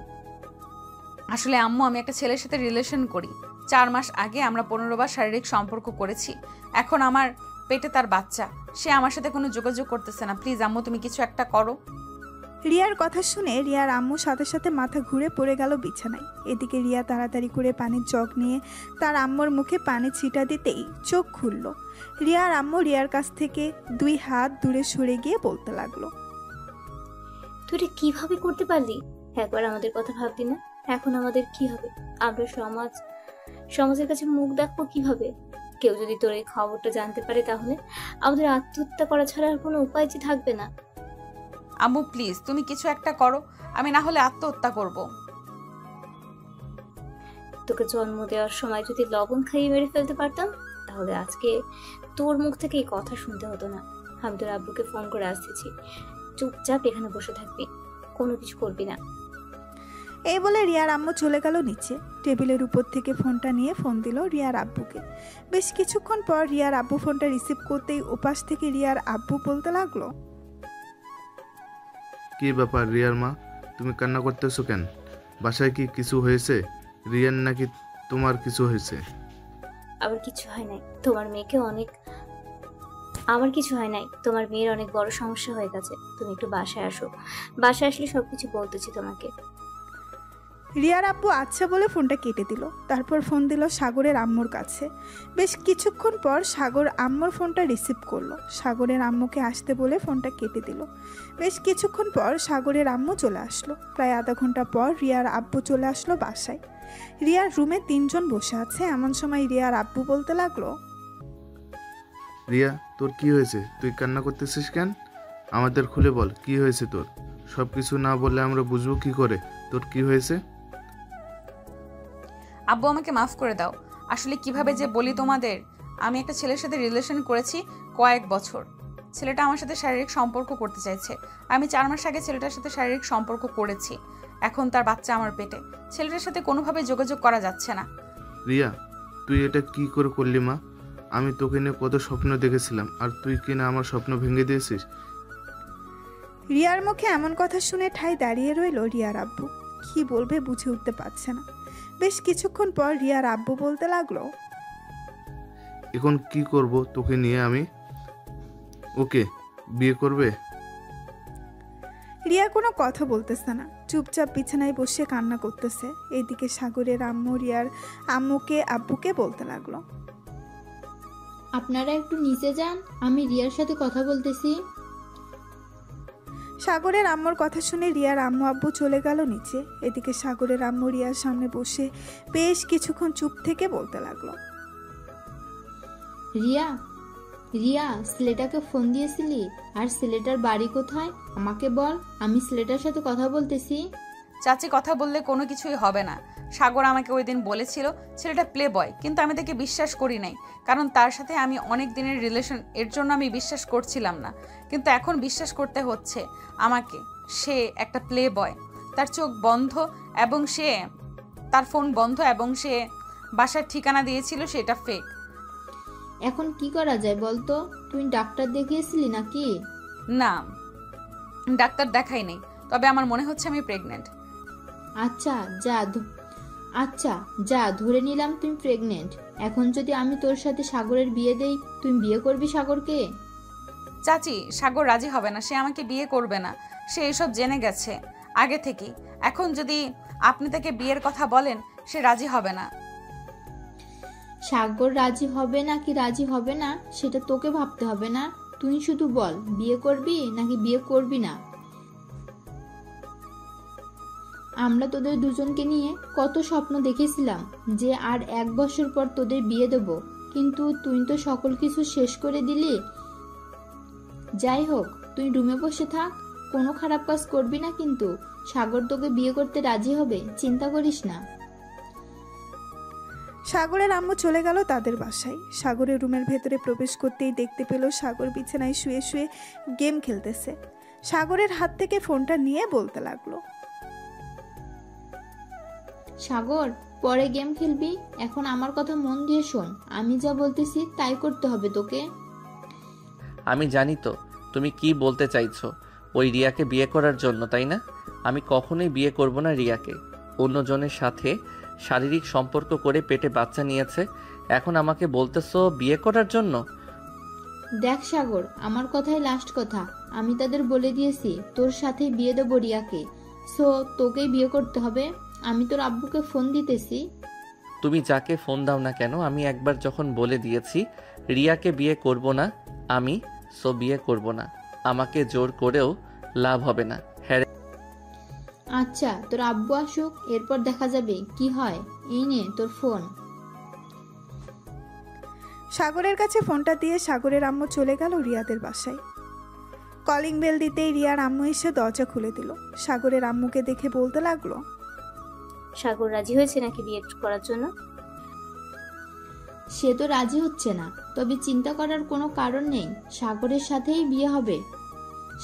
আসলে আম্মু, আমি একটা ছেলের সাথে রিলেশন করি। 4 মাস আগে আমরা 15 বার শারীরিক সম্পর্ক করেছি। এখন আমার পেটে তার বাচ্চা, সে আমার সাথে কোনো যোগাযোগ করতেছে না। প্লিজ আম্মু, তুমি কিছু একটা করো। রিয়ার কথা শুনে রিয়ার আম্মু সাথে সাথে মাথা ঘুরে পড়ে গেল বিছানায়। এদিকে রিয়া তাড়াতাড়ি করে পানির জগ নিয়ে তার আম্মুর মুখে পানি ছিটা দিতেই চোখ খুলল। রিয়ার আম্মু রিয়ার কাছ থেকে 2 হাত দূরে সরে গিয়ে বলতে লাগলো, তুই এটা কিভাবে করতে পারলি? একবার আমাদের কথা ভাবলি না? এখন আমাদের কি হবে? আমরা সমাজের কাছে মুখ দেখবো কিভাবে? কেউ যদি তোর এই খবরটা জানতে পারে তাহলে আমাদের আত্মহত্যা করা ছাড়া আর কোনো উপায় যে থাকবে না। আম্মু প্লিজ, তুমি কিছু একটা করো, আমি না হলে আত্মহত্যা করব। তোকে জন্ম দেওয়ার সময় যদি লবণ খাইয়ে মেরে ফেলতে পারতাম তাহলে আজকে তোর মুখ থেকে এই কথা শুনতে হতো না। আমি তোর আব্বুকে ফোন করে আসতেছি, চুপচাপ এখানে বসে থাকবি, কোনো কিছু করবি না। এই বলে রিয়ার আম্মু চলে গেল নিচে। টেবিলের উপর থেকে ফোনটা নিয়ে ফোন দিল রিয়ার আব্বুকে। বেশ কিছুক্ষণ পর রিয়ার আব্বু ফোনটা রিসিভ করতেই ওপাশ থেকে রিয়ার আব্বু বলতে লাগলো, কি ব্যাপার রিয়ার মা, তুমি কান্না করতেছো কেন? বাসায় কি কিছু হয়েছে? রিয়ার নাকি তোমার কিছু হয়েছে? আবার কিছু হয় নাই, তোমার মেয়েকে অনেক আমার কিছু হয় নাই, তোমার মেয়ের অনেক বড় সমস্যা হয়ে গেছে। তুমি একটু বাসায় আসো, বাসায় আসলে সবকিছু বলতেছি তোমাকে। রিয়ার আব্বু আচ্ছা বলে ফোনটা কেটে দিল। তারপর ফোন দিল সাগরের আম্মুর কাছে। বেশ কিছুক্ষণ পর সাগর আম্মুর ফোনটা রিসিভ করলো। সাগরের আম্মুকে আসতে বলে ফোনটা কেটে দিল। বেশ কিছুক্ষণ পর সাগরের আম্মু চলে আসলো। প্রায় আধা ঘন্টা পর রিয়ার আব্বু চলে আসলো বাসায়। রিয়ার রুমে 3 জন বসে আছে। এমন সময় রিয়ার আব্বু বলতে লাগলো, রিয়া, তোর কি হয়েছে? তুই কান্না করতেছিস কেন? আমাদের খুলে বল, কি হয়েছে তোর? সব কিছু না বললে আমরা বুঝবো কি করে তোর কি হয়েছে। আব্বু, আমাকে মাফ করে দাও। আসলে কিভাবে যে বলি তোমাদের, আমি একটা ছেলের সাথে রিলেশন করেছি কয়েক বছর। ছেলেটা আমার সাথে শারীরিক সম্পর্ক করতে চাইছে। আমি 4 মাস আগে ছেলেটার সাথে শারীরিক সম্পর্ক করেছি। এখন তার বাচ্চা আমার পেটে। ছেলেটার সাথে কোনোভাবে যোগাযোগ করা যাচ্ছে না। রিয়া, তুই এটা কি করে করলি মা? আমি তোকে নিয়ে কত স্বপ্ন দেখেছিলাম, আর তুই কিনা আমার স্বপ্ন ভেঙে দিয়েছিস। রিয়ার মুখে এমন কথা শুনে ঠাই দাঁড়িয়ে রইল রিয়ার আব্বু। কি বলবে বুঝে উঠতে পারছে না। বেশ কিছুক্ষণ পর রিয়ার আব্বু বলতে লাগলো, এখন কি করব তোকে নিয়ে আমি? ওকে বিয়ে করবে? রিয়া কোনো কথা বলতেছে না, চুপচাপ বিছানায় বসে কান্না করতেছে। এইদিকে সাগরের আম্মু রিয়ার আম্মুকে আব্বুকে বলতে লাগলো, আপনারা একটু নিচে যান, আমি রিয়ার সাথে কথা বলতেছি। সাগরের আম্মুর কথা শুনে রিয়ার আম্মু আব্বু চলে গেল নিচে। এদিকে সাগরের আম্মু রিয়ার সামনে বসে বেশ কিছুক্ষণ চুপ থেকে বলতে লাগলো, রিয়া, রিয়া, ছেলেটাকে ফোন দিয়েছিলি? আর ছেলেটার বাড়ি কোথায় আমাকে বল, আমি ছেলেটার সাথে কথা বলতেছি। চাচি, কথা বললে কোনো কিছুই হবে না। সাগর আমাকে ওই দিন বলেছিল ছেলেটা প্লে বয়, কিন্তু আমি তাকে বিশ্বাস করি নাই, কারণ তার সাথে আমি অনেক দিনের রিলেশন, এর জন্য আমি বিশ্বাস করছিলাম না। কিন্তু এখন বিশ্বাস করতে হচ্ছে আমাকে, সে একটা প্লে বয়। তার চোখ বন্ধ এবং তার ফোন বন্ধ এবং সে বাসার ঠিকানা দিয়েছিল সেটা ফেক। এখন কি করা যায় বলতো? তুই ডাক্তার দেখিয়েছিলি নাকি? না, ডাক্তার দেখাই নেই, তবে আমার মনে হচ্ছে আমি প্রেগনেন্ট। আচ্ছা যা ধরে নিলাম তুই প্রেগনেন্ট। এখন যদি আমি তোর সাথে সাগরের বিয়ে দেই, তুই বিয়ে করবি সাগরকে? চাচি, সাগর রাজি হবে না, সে আমাকে বিয়ে করবে না। সে এসব জেনে গেছে আগে থেকেই। এখন যদি আপনি তাকে বিয়ের কথা বলেন, সে রাজি হবে না। সাগর রাজি হবে নাকি রাজি হবে না সেটা তোকে ভাবতে হবে না। তুই শুধু বল বিয়ে করবি নাকি বিয়ে করবি না। আমরা তোদের দুজনকে নিয়ে কত স্বপ্ন দেখেছিলাম যে আর 1 বছর পর তোদের বিয়ে দেব, কিন্তু তুই তো সকল কিছু শেষ করে দিলি। যাই হোক, তুই রুমে বসে থাক, কোনো খারাপ কাজ করবি না, কিন্তু সাগর তোকে বিয়ে করতে রাজি হবে, চিন্তা করিস না। সাগরের আম্মু চলে গেল তাদের বাসায়। সাগরের রুমের ভেতরে প্রবেশ করতেই দেখতে পেল সাগর বিছানায় শুয়ে শুয়ে গেম খেলতেছে। সাগরের হাত থেকে ফোনটা নিয়ে বলতে লাগলো, সাগর পরে গেম খেলবি, এখন আমার কথা মন দিয়ে শোন, আমি যা বলতেছি তাই করতে হবে তোকে। আমি জানি তো তুমি কি বলতে চাইছো, ওই রিয়াকে বিয়ে করার জন্য, তাই না? আমি কখনোই বিয়ে করব না রিয়াকে। অন্যজনের সাথে শারীরিক সম্পর্ক করে পেটে বাচ্চা নিয়েছে, এখন আমাকে বলতেছো বিয়ে করার জন্য? দেখ সাগর, আমার কথাই লাস্ট কথা, আমি তাদের বলে দিয়েছি তোর সাথে বিয়ে দেবো রিয়াকে, সো তোকেই বিয়ে করতে হবে। আমি তোর আব্বুকে ফোন দিতেছি। তুমি যাকে ফোন দাও না কেন, আমি একবার যখন বলে দিয়েছি রিয়াকে বিয়ে করব না আমি, সো বিয়ে করব না। আমাকে জোর করেও লাভ হবে না। হ্যাঁ আচ্ছা, তোর আব্বু আসুক, এরপর দেখা যাবে কি হয়। এই নে তোর ফোন। সাগরের কাছে ফোনটা দিয়ে সাগরের আম্মু চলে গেল রিয়াদের বাসায়। কলিং বেল দিতেই রিয়ার আম্মু এসে দরজা খুলে দিল। সাগরের আম্মুকে দেখে বলতে লাগলো, সাগর রাজি হয়েছে নাকি বিয়ে করার জন্য? সে তো রাজি হচ্ছে না, তবে চিন্তা করার কোনো কারণ নেই, সাগরের সাথেই বিয়ে হবে।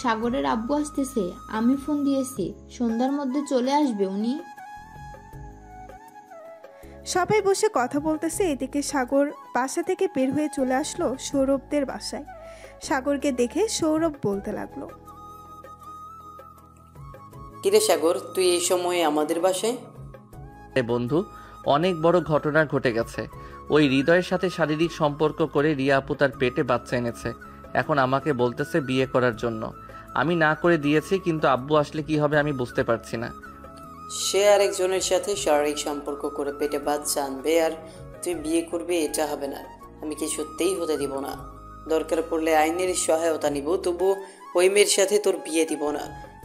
সাগরের আব্বু আসতেছে, আমি ফোন দিয়েছি, সন্ধ্যার মধ্যে চলে আসবে উনি। সবাই বসে কথা বলতেছে, এদিকে সাগর বাসা থেকে বের হয়ে চলে আসলো সৌরভদের বাসায়। সাগরকে দেখে সৌরভ বলতে লাগলো, কিরে সাগর, তুই এই সময়ে আমাদের বাসায়? বন্ধু, অনেক বড় ঘটনা ঘটে গেছে। ওই হৃদয়ের সাথে শারীরিক সম্পর্ক করে রিয়া আপু তার পেটে বাচ্চা এনেছে, এখন আমাকে বলতেছে বিয়ে করার জন্য। আমি না করে দিয়েছি, কিন্তু আব্বু আসলে কি হবে আমি বুঝতে পারছি না। সে আরেকজনের সাথে শারীরিক সম্পর্ক করে পেটে বাচ্চা আনবে আর তুই বিয়ে করবি, এটা হবে না। আমি কিছুতেই হতে দিব না। দরকার পড়লে আইনের সহায়তা নিব, তবু ওই মেয়ের সাথে তোর বিয়ে দিব না,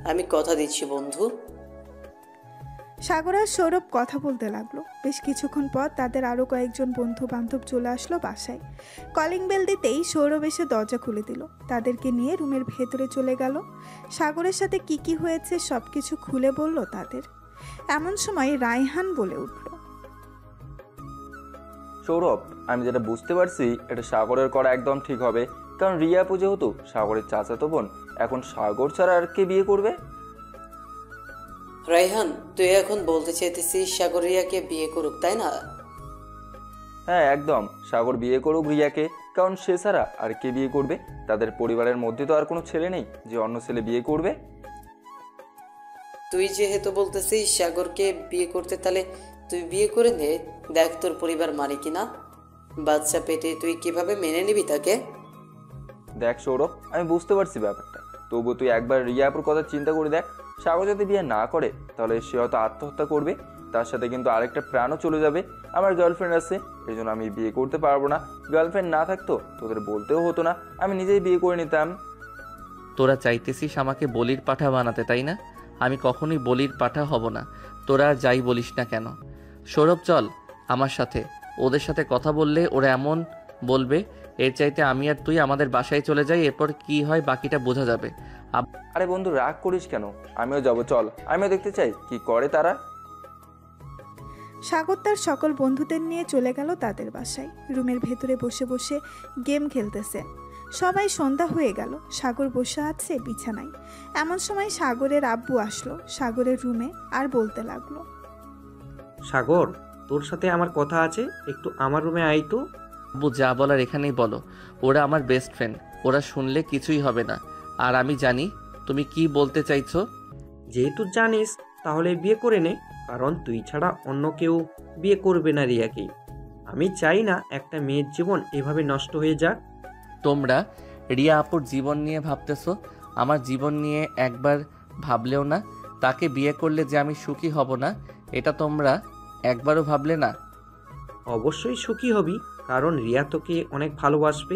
আমি কথা দিচ্ছি বন্ধু। সাগর আর সৌরভ কথা বলতে লাগলো। বেশ কিছুক্ষণ পর তাদের আরো কয়েকজন বন্ধু বান্ধব চলে আসলো বাসায়। কলিং বেল দিতেই সৌরভ এসে দরজা খুলে দিল। তাদেরকে নিয়ে রুমের ভেতরে চলে গেল। সাগরের সাথে কি কি হয়েছে সবকিছু খুলে বলল তাদের। এমন সময় রায়হান বলে উঠল, সৌরভ, আমি যেটা বুঝতে পারছি এটা সাগরের করা একদম ঠিক হবে, কারণ রিয়া আপু যেহেতু সাগরের চাচাতো বোন, এখন সাগর ছাড়া আর কে বিয়ে করবে? রায়হান, তুই এখন বলতে চাইতেছিস সাগর রিয়াকে বিয়ে করুক, তাই না? হ্যাঁ একদম, সাগর বিয়ে করুক রিয়াকে, কারণ সে ছাড়া আর কে বিয়ে করবে? তাদের পরিবারের মধ্যে তো আর কোনো ছেলে নেই যে অন্য ছেলে বিয়ে করবে। তুই যেহেতু বলতেছিস সাগরকে বিয়ে করতে, তাহলে তুই বিয়ে করে নে, দেখ তোর পরিবার মানে কিনা। বাচ্চা পেটে তুই কিভাবে মেনে নিবি তাকে? দেখ সৌরভ, আমি বুঝতে পারছি ব্যাপারটা, তবু তুই একবার রিয়া আপুর কথা চিন্তা করে দেখ। সাগর যদি বিয়ে না করে তাহলে সে হয়তো আত্মহত্যা করবে, তার সাথে কিন্তু আরেকটা প্রাণও চলে যাবে। আমার গার্লফ্রেন্ড আছে, এই জন্য আমি বিয়ে করতে পারবো না। গার্লফ্রেন্ড না থাকতো তোদের বলতেও হতো না, আমি নিজেই বিয়ে করে নিতাম। তোরা চাইতেছিস আমাকে বলির পাঠা বানাতে, তাই না? আমি কখনোই বলির পাঠা হব না, তোরা যাই বলিস না কেন। সৌরভ, চল আমার সাথে। ওদের সাথে কথা বললে ওরা এমন বলবে, এর চাইতে আমি আর তুই আমাদের বাসায় চলে যাই, এরপর কি হয় বাকিটা বোঝা যাবে। আরে বন্ধু, রাগ করিস কেন? আমিও যাবো, চল, আমিও দেখতে চাই কি করে তারা। সাগর তার সকল বন্ধুদের নিয়ে চলে গেল তাদের বাসায়। রুমের ভেতরে বসে বসে গেম খেলতেছে। সবাই সন্ধ্যা হয়ে গেল। সাগর বসে আছে বিছানায়। এমন সময় সাগরের আব্বু আসলো সাগরের রুমে আর বলতে লাগলো, সাগর, তোর সাথে আমার কথা আছে, একটু আমার রুমে আয় তো। আব্বু যা বলার এখানেই বলো, ওরা আমার বেস্ট ফ্রেন্ড, ওরা শুনলে কিছুই হবে না। আর আমি জানি তুমি কি বলতে চাইছো। যেহেতু জানিস তাহলে বিয়ে করে নে, কারণ তুই ছাড়া অন্য কেউ বিয়ে করবে না রিয়াকে। আমি চাই না একটা মেয়ের জীবন এভাবে নষ্ট হয়ে যাক। তোমরা রিয়া আপুর জীবন নিয়ে ভাবতেছো, আমার জীবন নিয়ে একবার ভাবলেও না। তাকে বিয়ে করলে যে আমি সুখী হব না, এটা তোমরা একবারও ভাবলে না। অবশ্যই সুখী হবি, কারণ রিয়া তোকে অনেক ভালোবাসবে।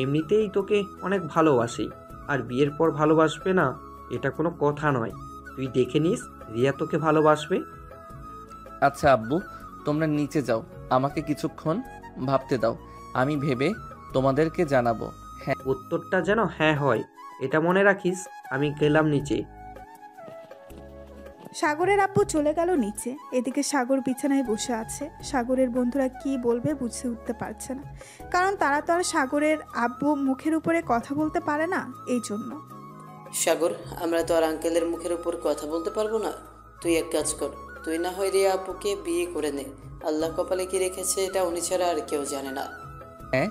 এমনিতেই তোকে অনেক ভালোবাসে, আর বিয়ের পর ভালোবাসবে না এটা কোনো কথা নয়। তুই দেখে নিস, রিয়া তোকে ভালোবাসবে। আচ্ছা আব্বু, তোমরা নিচে যাও, আমাকে কিছুক্ষণ ভাবতে দাও, আমি ভেবে তোমাদেরকে জানাবো। হ্যাঁ, উত্তরটা যেন হ্যাঁ হয়, এটা মনে রাখিস। আমি গেলাম নিচে। সাগরের আব্বু চলে গেল নিচে। এদিকে সাগর বিছানায় বসে আছে। সাগরের বন্ধুরা কি বলবে বুঝে উঠতে পারছে না, কারণ তারা তো আর সাগরের আব্বু মুখের উপরে কথা বলতে পারে না। এই জন্য সাগর, আমরা তো আর আঙ্কেলের মুখের উপর কথা বলতে পারবো না। তুই এক কাজ কর, তুই না হয় রিয়া আপুকে বিয়ে করে নে। আল্লাহ কপালে কি রেখেছে এটা উনি ছাড়া আর কেউ জানে না। হ্যাঁ,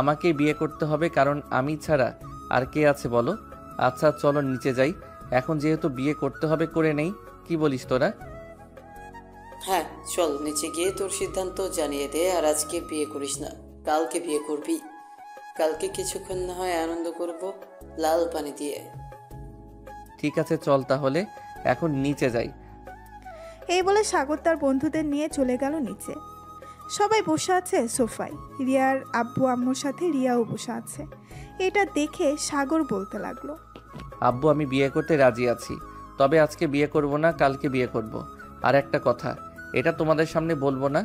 আমাকে বিয়ে করতে হবে, কারণ আমি ছাড়া আর কে আছে বলো? আচ্ছা চলো নিচে যাই, এখন যেহেতু বিয়ে করতে হবে করে নেই, কি বলিস তোরা? হ্যাঁ চল, নিচে গিয়ে তোর সিদ্ধান্ত জানিয়ে দে। আর আজকে বিয়ে করিস না, কালকে বিয়ে করবি। কালকে কিছুক্ষণ না হয় আনন্দ করব লাল পানি দিয়ে। ঠিক আছে চল তাহলে এখন নিচে যাই। এই বলে সাগর তার বন্ধুদের নিয়ে চলে গেল নিচে। সবাই বসে আছে সোফায়। রিয়ার আব্বু আম্মুর সাথে রিয়াও বসে আছে। এটা দেখে সাগর বলতে লাগলো, আব্বু আমি বিয়ে করতে রাজি আছি, তবে আজকে বিয়ে করব না, কালকে বিয়ে করব। আর একটা কথা, এটা তোমাদের সামনে বলবো না,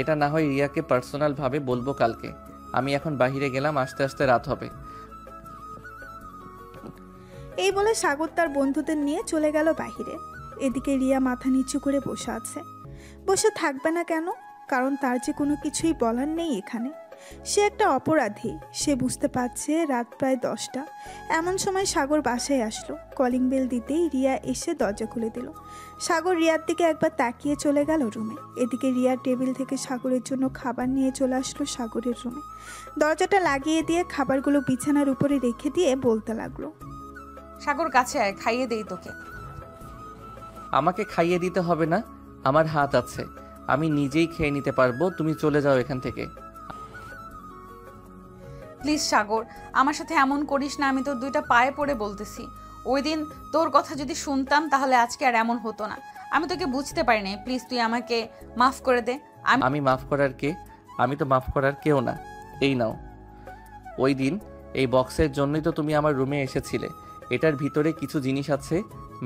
এটা না হয় রিয়াকে পার্সোনালভাবে বলবো কালকে। আমি এখন বাইরে গেলাম, আস্তে আস্তে রাত হবে। এই বলে সাগর তার বন্ধুদের নিয়ে চলে গেল বাহিরে। এদিকে রিয়া মাথা নিচু করে বসে আছে। বসে থাকবে না কেন? কারণ তার যে কোনো কিছুই বলার নেই এখানে। সে একটা অপরাধী। সে বুঝতে পারছে রাত প্রায় 10টা। এমন সময় সাগর বাসায় আসলো। কলিং বেল দিতেই রিয়া এসে দরজা খুলে দিল। সাগর রিয়ার দিকে একবার তাকিয়ে চলে গেল রুমে। এদিকে রিয়া টেবিল থেকে সাগরের জন্য খাবার নিয়ে চলে আসলো সাগরের রুমে। দরজাটা লাগিয়ে দিয়ে খাবারগুলো বিছানার উপরে রেখে দিয়ে বলতে লাগলো, সাগর কাছে আয়, খাইয়ে দেই তোকে। আমাকে খাইয়ে দিতে হবে না, আমার হাত আছে, আমি নিজেই খেয়ে নিতে পারবো। তুমি চলে যাও এখান থেকে। প্লিজ সাগর, আমার সাথে এমন করিস না, আমি তোর দুইটা পায়ে পড়ে বলতেছি। ওই দিন তোর কথা যদি শুনতাম তাহলে আজকে আর এমন হতো না। আমি তোকে বুঝতে পারিনি, প্লিজ তুই আমাকে মাফ করে দে। আমি মাফ করার কে? আমি তো মাফ করার কেউ না। এই নাও, ওই দিন এই বক্সের জন্যই তো তুমি আমার রুমে এসেছিলে। এটার ভিতরে কিছু জিনিস আছে,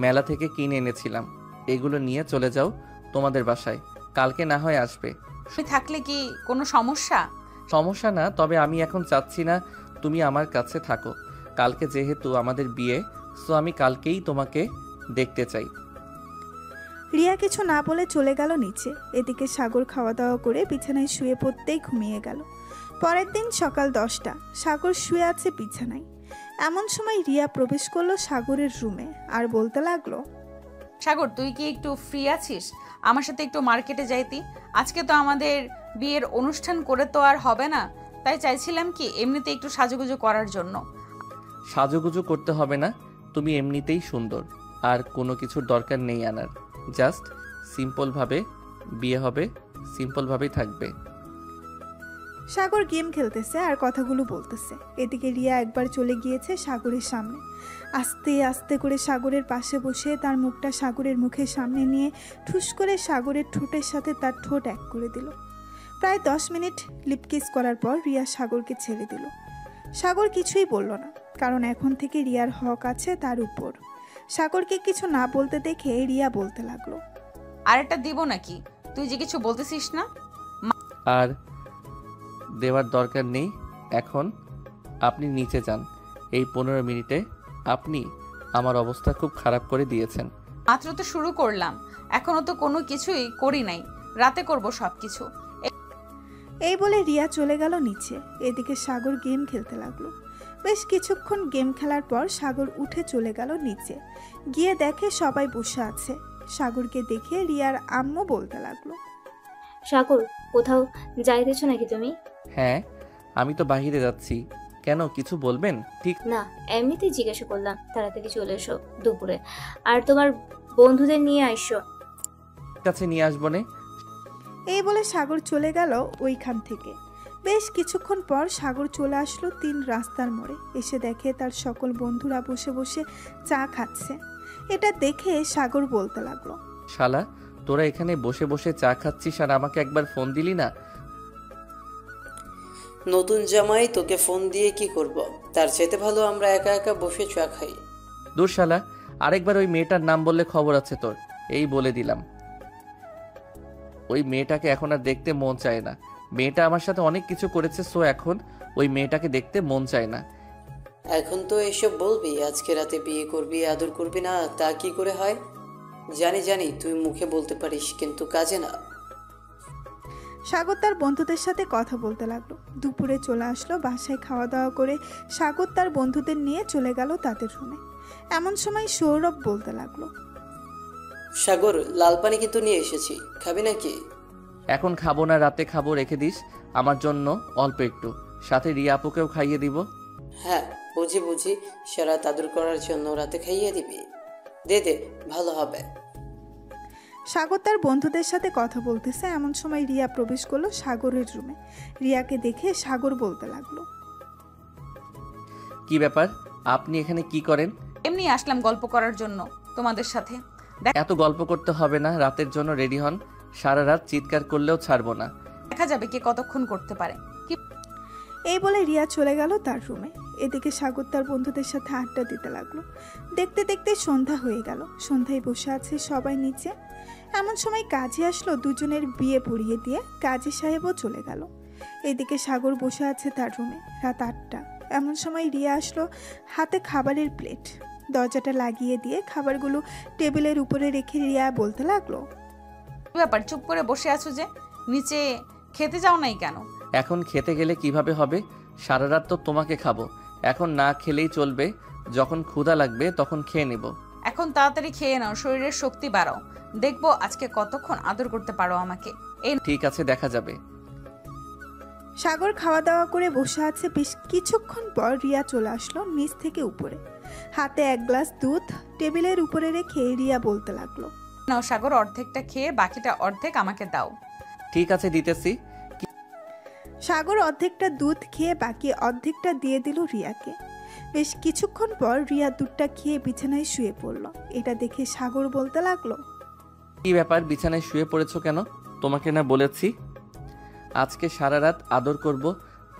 মেলা থেকে কিনে এনেছিলাম। এগুলো নিয়ে চলে যাও তোমাদের বাসায়, কালকে না হয় আসবে। তুই থাকলে কি কোনো সমস্যা? সমস্যা না, তবে আমি এখন চাচ্ছি না তুমি আমার কাছে থাকো। কালকে যেহেতু আমাদের বিয়ে, সো আমি কালকেই তোমাকে দেখতে চাই। রিয়া কিছু না বলে চলে গেল নিচে। এদিকে সাগর খাওয়া দাওয়া করে বিছানায় শুয়ে পড়তেই ঘুমিয়ে গেল। পরের দিন সকাল 10টা। সাগর শুয়ে আছে বিছানায়। এমন সময় রিয়া প্রবেশ করলো সাগরের রুমে আর বলতে লাগলো, সাগর তুই কি একটু ফ্রি আছিস? আমার সাথে একটু মার্কেটে যাইতি। আজকে তো আমাদের বিয়ের অনুষ্ঠান করে তো আর হবে না, তাই চাইছিলাম কি এমনিতে একটু সাজুগুজু করার জন্য। সাজুগুজু করতে হবে না, তুমি এমনিতেই সুন্দর, আর কোনো কিছুর দরকার নেই আনার। জাস্ট সিম্পলভাবে বিয়ে হবে, সিম্পলভাবেই থাকবে। সাগর গেম খেলতেছে আর কথাগুলো বলতেছে। এদিকে রিয়া একবার চলে গিয়েছে সাগরের সামনে। আস্তে আস্তে করে সাগরের পাশে বসে তার মুখটা সাগরের মুখের সামনে নিয়ে ঠুস করে সাগরের ঠোঁটের সাথে তার ঠোঁট এক করে দিল। প্রায় 10 মিনিট লিপকিস করার পর রিয়া সাগরকে ছেড়ে দিল। সাগর কিছুই বলল না, কারণ এখন থেকে রিয়ার হক আছে তার উপর। সাগরকে কিছু না বলতে দেখে রিয়া বলতে লাগলো, আরেকটা দিব নাকি? তুই যে কিছু বলতেছিস না। আর দেওয়ার দরকার নেই। এখন আপনি নিচে যান। এই 15 মিনিটে আপনি আমার অবস্থা খুব খারাপ করে দিয়েছেন। মাত্র তো শুরু করলাম, এখনো তো কোনো কিছুই করি নাই। রাতে করব সবকিছু। এই বলে রিয়া চলে গেল নিচে। এদিকে সাগর গেম খেলতে লাগলো। বেশ কিছুক্ষণ গেম খেলার পর সাগর উঠে চলে গেল নিচে। গিয়ে দেখে সবাই বসে আছে। সাগরকে দেখে রিয়ার আম্মু বলতে লাগলো, সাগর কোথাও যাইতেছো নাকি তুমি? হ্যাঁ, আমি তো বাইরে যাচ্ছি। কেন, কিছু বলবেন? ঠিক না, এমনিতেই জিজ্ঞাসা করলাম। তাড়াতাড়ি চলে এসো দুপুরে, আর তোমার বন্ধুদের নিয়ে আইসো। কাছে নিয়ে আসবো নে। এই বলে সাগর চলে গেল ওইখান থেকে। বেশ কিছুক্ষণ পর সাগর চলে আসলো 3 রাস্তার মোড়ে। এসে দেখে তার সকল বন্ধুরা বসে বসে চা খাচ্ছে। এটা দেখে সাগর বলতে লাগলো, শালা, তোরা এখানে বসে বসে চা খাচ্ছিস আর আমাকে একবার ফোন দিলি না? নতুন জামাই তোকে ফোন দিয়ে কি করব? তার চাইতে ভালো আমরা একা একা বসে চা খাই। দূর শালা, আরেকবার ওই মেয়েটার নাম বললে খবর আছে তোর, এই বলে দিলাম। ওই মেয়েটাকে এখন আর দেখতে মন চায় না। মেয়েটা আমার সাথে অনেক কিছু করেছে, সো এখন ওই মেয়েটাকে দেখতে মন চায় না। এখন তো এসব বলবি, আজকে রাতে বিয়ে করবি, আদর করবি না, তা কি করে হয়? জানি জানি তুই মুখে বলতে পারিস, কিন্তু কাজে না। সাগর তার বন্ধুদের সাথে কথা বলতে লাগলো। দুপুরে চলে আসলো বাসায়। খাওয়া দাওয়া করে সাগর তার বন্ধুদের নিয়ে চলে গেল তাদের রুমে। এমন সময় সৌরভ বলতে লাগলো, সাগর, লাল পানি কিন্তু নিয়ে এসেছি, খাবি নাকি? এখন খাবো না, রাতে খাবো, রেখে দিস আমার জন্য অল্প একটু, সাথে রিয়া আপুকেও খাইয়ে দিব। হ্যাঁ, বুঝি বুঝি, সারা আদর করার জন্য রাতে খাইয়ে দিবি। দে দে, ভালো হবে। সাগর তার বন্ধুদের সাথে কথা বলতেছে। এমন সময় রিয়া প্রবেশ করলো সাগরের রুমে। রিয়াকে দেখে সাগর বলতে লাগলো, কি ব্যাপার, আপনি এখানে কি করেন? এমনি আসলাম গল্প করার জন্য তোমাদের সাথে। এত গল্প করতে হবে না, রাতের জন্য রেডি হন, সারা রাত চিৎকার করলেও ছাড়বো না। দেখা যাবে কে কতক্ষণ করতে পারে। এই বলে রিয়া চলে গেল তার রুমে। এদিকে সাগর তার বন্ধুদের সাথে আড্ডা দিতে লাগলো। দেখতে দেখতে সন্ধ্যা হয়ে গেল। সন্ধ্যায় বসে আছে সবাই নিচে। এমন সময় কাজী আসলো, দুজনের বিয়ে পড়িয়ে দিয়ে কাজী সাহেবও চলে গেল। এদিকে সাগর বসে আছে তার রুমে। রাত 8টা। এমন সময় রিয়া আসলো, হাতে খাবারের প্লেট। দরজাটা লাগিয়ে দিয়ে খাবারগুলো টেবিলের উপরে রেখে রিয়া বলতে লাগলো, কি ব্যাপার, চুপ করে বসে আছো যে? নিচে খেতে যাও নাই কেন? এখন খেতে গেলে কিভাবে হবে? সারা রাত তো তোমাকে খাবো, এখন না খেলেই চলবে। যখন ক্ষুধা লাগবে তখন খেয়ে নিব। এখন তাড়াতাড়ি খেয়ে নাও, শরীরের শক্তি বাড়াও। দেখবো আজকে কতক্ষণ আদর করতে পারো আমাকে। ঠিক আছে, দেখা যাবে। সাগর খাওয়া দাওয়া করে বসে আছে। বেশ কিছুক্ষণ পর রিয়া চলে আসলো নিচ থেকে উপরে। হাতে 1 গ্লাস দুধ টেবিলের উপরে রেখে রিয়া বলতে লাগলো, নাও সাগর, অর্ধেকটা খেয়ে বাকিটা অর্ধেক আমাকে দাও। ঠিক আছে, দিতেছি। সাগর অর্ধেকটা দুধ খেয়ে বাকি অর্ধেকটা দিয়ে দিল রিয়াকে। বেশ কিছুক্ষণ পর রিয়া দুধটা খেয়ে বিছানায় শুয়ে পড়ল। এটা দেখে সাগর বলতে লাগলো, কি ব্যাপার, বিছানায় শুয়ে পড়েছো কেন? তোমাকে না বলেছি আজকে সারা রাত আদর করব।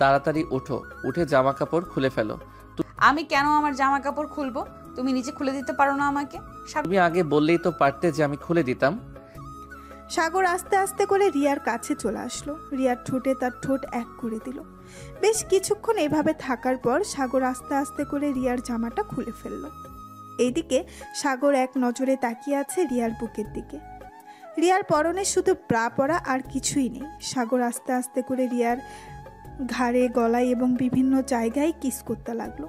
তাড়াতাড়ি ওঠো, উঠে জামা কাপড় খুলে ফেলো। আমি কেন আমার জামা কাপড় খুলবো? তুমি নিচে খুলে দিতে পারো না আমাকে? তুমি আগে বললেই তো পারতে যে আমি খুলে দিতাম। সাগর আস্তে আস্তে করে রিয়ার কাছে চলে আসলো। রিয়ার ঠোঁটে তার ঠোঁট এক করে দিল। বেশ কিছুক্ষণ এভাবে থাকার পর সাগর আস্তে আস্তে করে রিয়ার জামাটা খুলে ফেলল। এইদিকে সাগর এক নজরে তাকিয়ে আছে রিয়ার বুকের দিকে। রিয়ার পরনে শুধু ব্রা পরা, আর কিছুই নেই। সাগর আস্তে আস্তে করে রিয়ার ঘাড়ে, গলায় এবং বিভিন্ন জায়গায় কিস করতে লাগলো।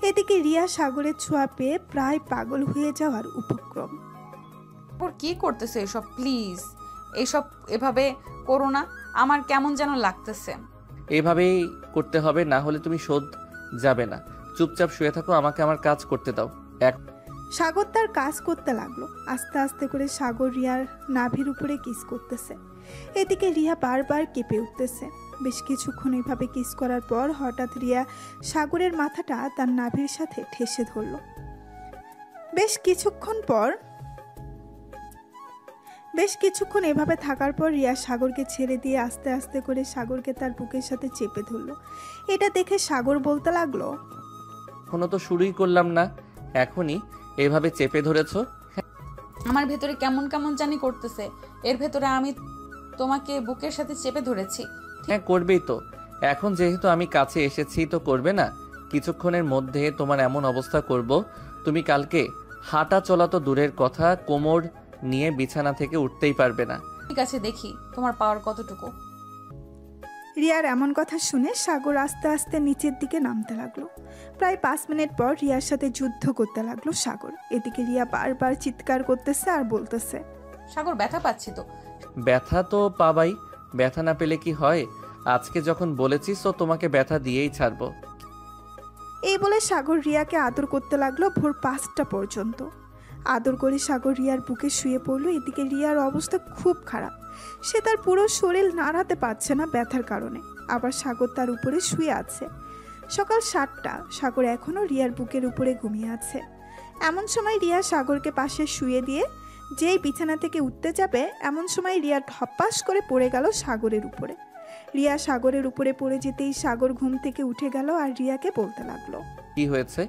এদিকে রিয়া সাগরের ছোঁয়া পেয়ে প্রায় পাগল হয়ে যাওয়ার উপক্রম। কি করতেছে এসব? প্লিজ এসব এভাবে করো না, আমার কেমন যেন লাগতেছে। এভাবেই করতে হবে, না হলে তুমি শোধ যাবে না। চুপচাপ শুয়ে থাকো, আমাকে আমার কাজ করতে দাও। সাগর তার কাজ করতে লাগলো। আস্তে আস্তে করে সাগর রিয়ার নাভির উপরে কিস করতেছে। এদিকে রিয়া বারবার কেঁপে উঠতেছে। বেশ কিছুক্ষণ এইভাবে কিস করার পর হঠাৎ রিয়া সাগরের মাথাটা তার নাভির সাথে ঠেসে ধরল। বেশ কিছুক্ষণ এভাবে থাকার পর রিয়া সাগরকে ছেড়ে দিয়ে আস্তে আস্তে করে সাগরকে তার বুকের সাথে চেপে ধরলো। এটা দেখে সাগর বলতে লাগলো, এখনো তো শুরুই করলাম না, এখনই এভাবে চেপে ধরেছো? আমার ভেতরে কেমন কেমন জানি করতেছে। এর ভেতরে আমি তোমাকে বুকের সাথে চেপে ধরেছি। হ্যাঁ, করবেই তো। এখন যেহেতু আমি কাছে এসেছি তো করবে না? কিছুক্ষণের মধ্যে তোমার এমন অবস্থা করব, তুমি কালকে হাঁটা চলা তো দূরের কথা, কোমর নিয়ে বিছানা থেকে উঠতেই পারবে না। ঠিক আছে, দেখি তোমার পাওয়ার কতটুকু। রিয়ার এমন কথা শুনে সাগর আস্তে আস্তে নিচের দিকে নামতে লাগলো। প্রায় 5 মিনিট পর রিয়ার সাথে যুদ্ধ করতে লাগলো সাগর। এদিকে রিয়া বারবার চিৎকার করতেছে আর বলতেছে, সাগর ব্যথা পাচ্ছি তো। ব্যথা তো পাবাই, ব্যথা না পেলে কি হয়? আজকে যখন বলেছিস তো তোমাকে ব্যথা দিয়েই ছাড়বো। এই বলে সাগর রিয়াকে আদর করতে লাগলো ভোর 5টা পর্যন্ত। আদর করে সাগর রিয়ার বুকে শুয়ে পড়লো। এদিকে রিয়ার অবস্থা খুব খারাপ। সে তার পুরো শরীর নাড়াতে পারছে না ব্যথার কারণে। আবার সাগর তার উপরে শুয়ে আছে। সকাল 7টা। সাগর এখনও রিয়ার বুকের উপরে ঘুমিয়ে আছে। এমন সময় রিয়া সাগরকে পাশে শুয়ে দিয়ে যেই বিছানা থেকে উঠতে যাবে, এমন সময় রিয়া ধপাস করে পড়ে গেল সাগরের উপরে। রিয়া সাগরের উপরে পড়ে যেতেই সাগর ঘুম থেকে উঠে গেল আর রিয়াকে বলতে লাগলো, কি হয়েছে?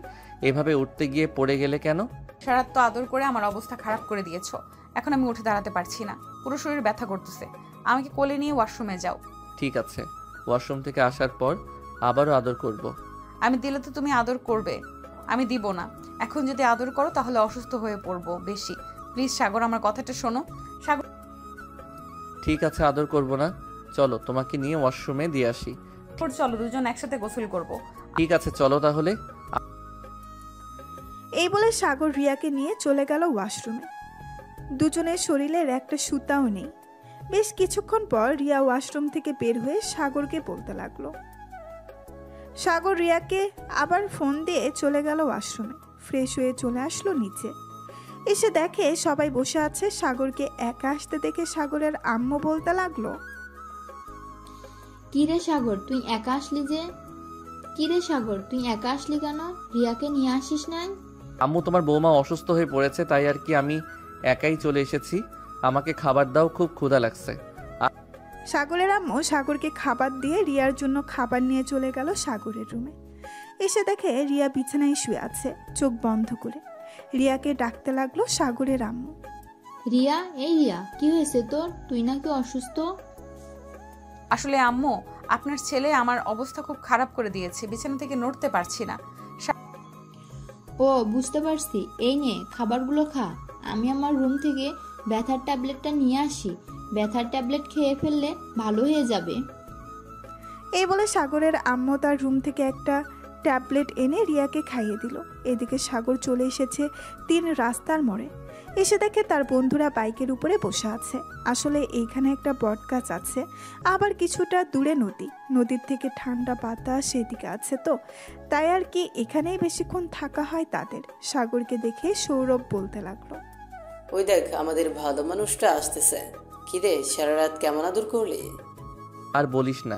এভাবে উঠতে গিয়ে পড়ে গেলে কেন? সারাত তো আদর করে আমার অবস্থা খারাপ করে দিয়েছো। এখন আমি উঠে দাঁড়াতে পারছি না, পুরো শরীর ব্যথা করতেছে। আমাকে কোলে নিয়ে ওয়াশরুমে যাও। ঠিক আছে, ওয়াশরুম থেকে আসার পর আবারও আদর করব। আমি দিলে তো তুমি আদর করবে, আমি দিব না। এখন যদি আদর করো তাহলে অসুস্থ হয়ে পড়বো বেশি। প্লিজ সাগর, আমার কথাটা শোনো। সাগর, ঠিক আছে, আদর করব না। চলো তোমাকে নিয়ে ওয়াশরুমে দিয়ে আসি। চলো দুজন একসাথে গোসল করব। ঠিক আছে, চলো তাহলে। এই বলে সাগর রিয়াকে নিয়ে চলে গেল ওয়াশরুমে। দুজনের শরীরের একটা সুতাও নেই। বেশ কিছুক্ষণ পর রিয়া ওয়াশরুম থেকে বের হয়ে সাগরকে বলতে লাগলো। সাগর রিয়াকে আবার ফোন দিয়ে চলে গেল ওয়াশরুমে। ফ্রেশ হয়ে চলে আসলো নিচে। এসে দেখে সবাই বসে আছে। সাগরকে একা আসতে দেখে সাগরের আম্মু বলতে লাগলো, কিরে সাগর তুই একা আসলি যে? কিরে সাগর তুই একা আসলি কেন? রিয়াকে নিয়ে আসিস নাই? আম্মু, তোমার বৌমা অসুস্থ হয়ে পড়েছে, তাই আর কি আমি একাই চলে এসেছি। আমাকে খাবার দাও, খুব ক্ষুধা লাগছে। সাগরের আম্মু সাগরকে খাবার দিয়ে রিয়ার জন্য খাবার নিয়ে চলে গেল সাগরের রুমে। এসে দেখে রিয়া বিছানায় শুয়ে আছে, চোখ বন্ধ করে। রিয়াকে ডাকতে লাগলো সাগরের আম্মু। রিয়া, এই রিয়া, কি হয়েছে তোর? তুই নাকি অসুস্থ? আসলে আম্মু, আপনার ছেলে আমার অবস্থা খুব খারাপ করে দিয়েছে, বিছানা থেকে নড়তে পারছি না। ও বুঝতে পারছি, এই নে খাবারগুলো খা। আমি আমার রুম থেকে ব্যথার ট্যাবলেটটা নিয়ে আসি। ব্যথার ট্যাবলেট খেয়ে ফেললে ভালো হয়ে যাবে। এই বলে সাগরের আম্মু তার রুম থেকে একটা ট্যাবলেট এনে রিয়াকে খাইয়ে দিল। এদিকে সাগর চলে এসেছে 3 রাস্তার মোড়ে। এসে দেখে তার বন্ধুরা বাইকের উপরে বসে আছে। আসলে এইখানে একটা বটগাছ আছে, আবার কিছুটা দূরে নদী। নদীর থেকে ঠান্ডা বাতাস সেদিকে আছে, তো তাই আর কি এখানেই বেশিক্ষণ থাকা হয় তাদের। সাগরকে দেখে সৌরভ বলতে লাগলো, ওই দেখ আমাদের ভালো মানুষটা আসতেছে। কিরে, সারা রাত কেমন আদর করলি? আর বলিস না,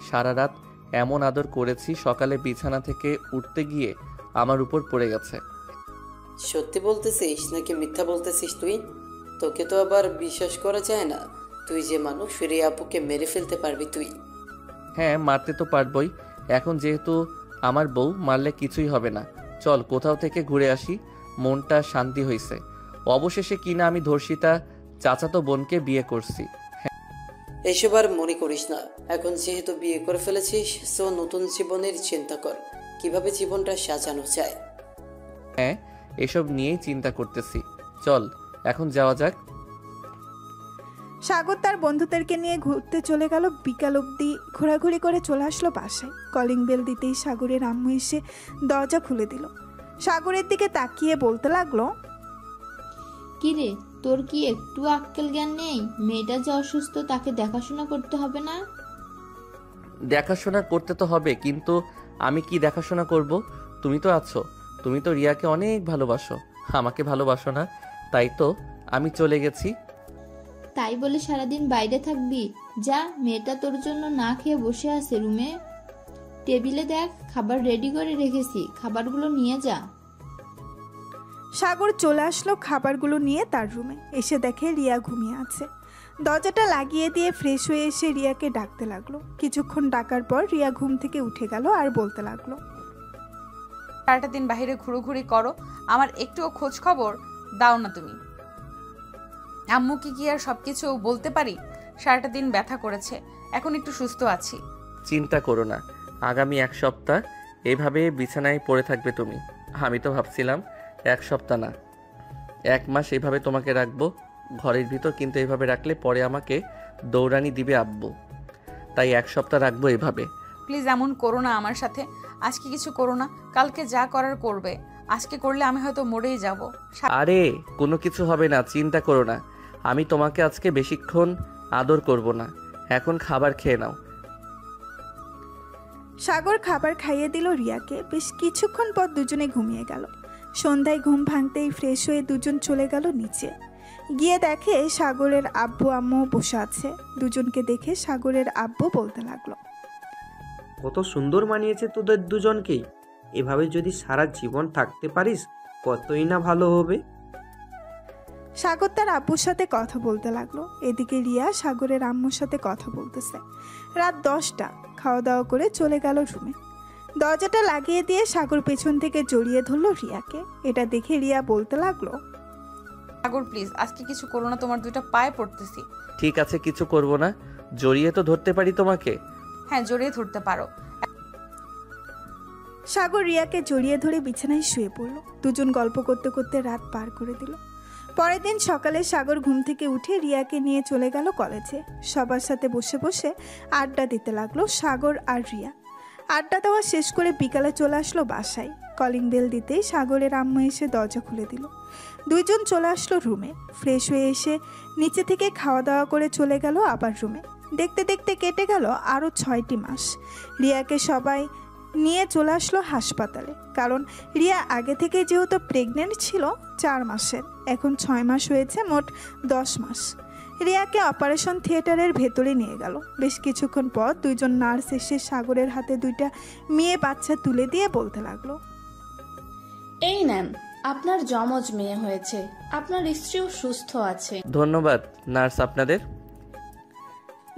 সারা রাত এমন আদর করেছি, সকালে বিছানা থেকে উঠতে গিয়ে আমার উপর পড়ে গেছে। সত্যি বলতেছিস নাকি মিথ্যা বলতেছিস তুই? তোকে তো আবার বিশ্বাস করা যায় না। তুই যে মানুষ, রিয়া আপুকে মেরে ফেলতে পারবি তুই? হ্যাঁ, মারতে তো পারবই। এখন যেহেতু আমার বউ, মারলে কিছুই হবে না। চল কোথাও থেকে ঘুরে আসি, মনটা শান্তি হয়েছে। অবশেষে কিনা আমি ধর্ষিতা চাচাতো বোনকে বিয়ে করছি। এসব আর মনে করিস না। এখন যেহেতু বিয়ে করে ফেলেছিস, সো নতুন জীবনের চিন্তা কর, কিভাবে জীবনটা সাজানো যায়। হ্যাঁ, এসব নিয়েই চিন্তা করতেছি। চল এখন যাওয়া যাক। সাগর তার বন্ধুদেরকে নিয়ে ঘুরতে চলে গেল। বিকাল অবধি ঘোরাঘুরি করে চলে আসলো বাসায়। কলিং বেল দিতেই সাগরের আম্মু এসে দরজা খুলে দিল। সাগরের দিকে তাকিয়ে বলতে লাগলো, কিরে, তোর কি একটু আক্কেল জ্ঞান নেই? মেয়েটা যে অসুস্থ, তাকে দেখাশোনা করতে হবে না? দেখাশোনা করতে তো হবে, কিন্তু আমি কি দেখাশোনা করব? তুমি তো আছো, তুমি তো রিয়াকে অনেক ভালোবাসো, আমাকে ভালোবাসো না, তাই তো আমি চলে গেছি। তাই বলে সারাদিন বাইরে থাকবি? যা, মেয়েটা তোর জন্য না খেয়ে বসে আছে রুমে। টেবিলে দেখ, খাবার রেডি করে রেখেছি, খাবারগুলো নিয়ে যা। সাগর চলে আসলো খাবারগুলো নিয়ে তার রুমে। এসে দেখে রিয়া ঘুমিয়ে আছে। দরজাটা লাগিয়ে দিয়ে ফ্রেশ হয়ে এসে রিয়াকে ডাকতে লাগলো। কিছুক্ষণ ডাকার পর রিয়া ঘুম থেকে উঠে গেল আর বলতে লাগলো, সারাটা দিন বাইরে ঘুরোঘুরি করো, আমার একটুও খোঁজ খবর দাও না তুমি। আম্মুকে কি আর সবকিছু বলতে পারি? সারাটা দিন ব্যথা করেছে, এখন একটু সুস্থ আছি। চিন্তা করো না, আগামী 1 সপ্তাহ এভাবে বিছানায় পড়ে থাকবে তুমি। আমি তো ভাবছিলাম 1 সপ্তাহ না, 1 মাস এভাবে তোমাকে রাখবো ঘরের ভিতর, কিন্তু এভাবে রাখলে পরে আমাকে দৌড়ানি দিবে আব্বু, তাই 1 সপ্তাহ রাখবো এভাবে। প্লিজ এমন করো না আমার সাথে। আজকে কিছু করো না, কালকে যা করার করবে। আজকে করলে আমি হয়তো মরেই যাব। আরে কোনো কিছু হবে না, চিন্তা করো না। আমি তোমাকে আজকে বেশিক্ষণ আদর করব না, এখন খাবার খেয়ে নাও। সাগর খাবার খাইয়ে দিল রিয়াকে। বেশ কিছুক্ষণ পর দুজনে ঘুমিয়ে গেল। সন্ধ্যায় ঘুম ভাঙতেই ফ্রেশ হয়ে দুজন চলে গেল নিচে। গিয়ে দেখে সাগরের আব্বু আম্মু বসে আছে। দুজনকে দেখে সাগরের আব্বু বলতে লাগলো, কত সুন্দর মানিয়েছে তোদের দুজনকেই। এভাবে যদি সারা জীবন থাকতে পারিস, কতই না ভালো হবে। সাগর তার আব্বুর সাথে কথা বলতে লাগলো। এদিকে রিয়া সাগরের আম্মুর সাথে কথা বলতেছে। রাত 10টা। খাওয়া দাওয়া করে চলে গেল রুমে। দরজাটা লাগিয়ে দিয়ে সাগর পেছন থেকে জড়িয়ে ধরলো রিয়াকে। এটা দেখে রিয়া বলতে লাগলো, সাগর প্লিজ আজকে কিছু করো না, তোমার দুইটা পায়ে পড়তেছি। ঠিক আছে, কিছু করব না। জড়িয়ে তো ধরতে পারি তোমাকে। হ্যাঁ, জড়িয়ে ধরতে পারো। সাগর রিয়াকে জড়িয়ে ধরে বিছানায় শুয়ে পড়ল। দুজন গল্প করতে করতে রাত পার করে দিল। পরের দিন সকালে সাগর ঘুম থেকে উঠে রিয়াকে নিয়ে চলে গেল কলেজে। সবার সাথে বসে বসে আড্ডা দিতে লাগলো সাগর আর রিয়া। আড্ডা দেওয়া শেষ করে বিকালে চলে আসলো বাসায়। কলিং বেল দিতেই সাগরের আম্মু এসে দরজা খুলে দিল। দুইজন চলে আসলো রুমে। ফ্রেশ হয়ে এসে নিচে থেকে খাওয়া দাওয়া করে চলে গেল আবার রুমে। দেখতে দেখতে কেটে গেল আরও 6টি মাস। রিয়াকে সবাই নিয়ে চলে আসলো হাসপাতালে, কারণ রিয়া আগে থেকে যেহেতু প্রেগনেন্ট ছিল 4 মাসের, এখন 6 মাস হয়েছে, মোট 10 মাস। রিয়াকে অপারেশন থিয়েটারের ভেতরে নিয়ে গেল। বেশ কিছুক্ষণ পর দুইজন নার্স এসে সাগরের হাতে 2টা মেয়ে বাচ্চা তুলে দিয়ে বলতে লাগলো, এই নেন, আপনার যমজ মেয়ে হয়েছে, আপনার স্ত্রীও সুস্থ আছে। ধন্যবাদ নার্স আপনাদের।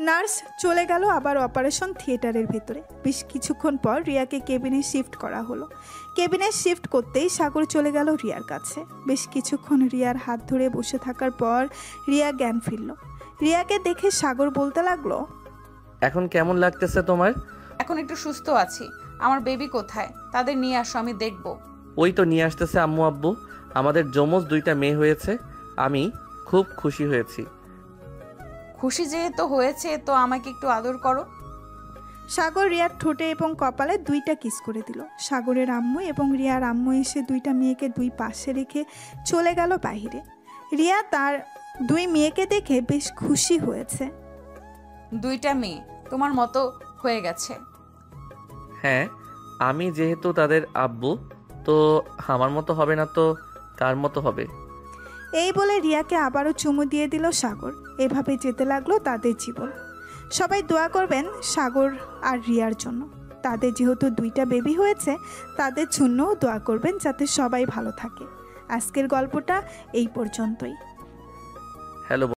নার্স চলে গেল আবার অপারেশন থিয়েটারের ভেতরে। বেশ কিছুক্ষণ পর রিয়াকে কেবিনে শিফট করা হলো। কেবিনে শিফট করতেই সাগর চলে গেল রিয়ার কাছে। বেশ কিছুক্ষণ রিয়ার হাত ধরে বসে থাকার পর রিয়া জ্ঞান ফিরল। রিয়াকে দেখে সাগর বলতে লাগলো, এখন কেমন লাগতেছে তোমার? এখন একটু সুস্থ আছি। আমার বেবি কোথায়? তাদের নিয়ে আসো, আমি দেখব। ওই তো নিয়ে আসতেছে আম্মু আব্বু। আমাদের যমজ 2টা মেয়ে হয়েছে। আমি খুব খুশি হয়েছি। খুশি যেহেতু হয়েছে তো আমাকে একটু আদর করো। সাগর রিয়ার ঠোঁটে এবং কপালে 2টা কিস করে দিল। সাগরের আম্মু এবং রিয়ার আম্মু এসে 2টা মেয়েকে 2 পাশে রেখে চলে গেল বাইরে। রিয়া তার 2 মেয়েকে দেখে বেশ খুশি হয়েছে। 2টা মেয়ে তোমার মতো হয়ে গেছে। হ্যাঁ, আমি যেহেতু তাদের আব্বু, তো আমার মতো হবে না তো কার মতো হবে? এই বলে রিয়াকে আবারও চুমু দিয়ে দিল সাগর। এভাবে যেতে লাগলো তাদের জীবন। সবাই দোয়া করবেন সাগর আর রিয়ার জন্য। তাদের যেহেতু 2টা বেবি হয়েছে, তাদের জন্যও দোয়া করবেন যাতে সবাই ভালো থাকে। আজকের গল্পটা এই পর্যন্তই। হ্যালো।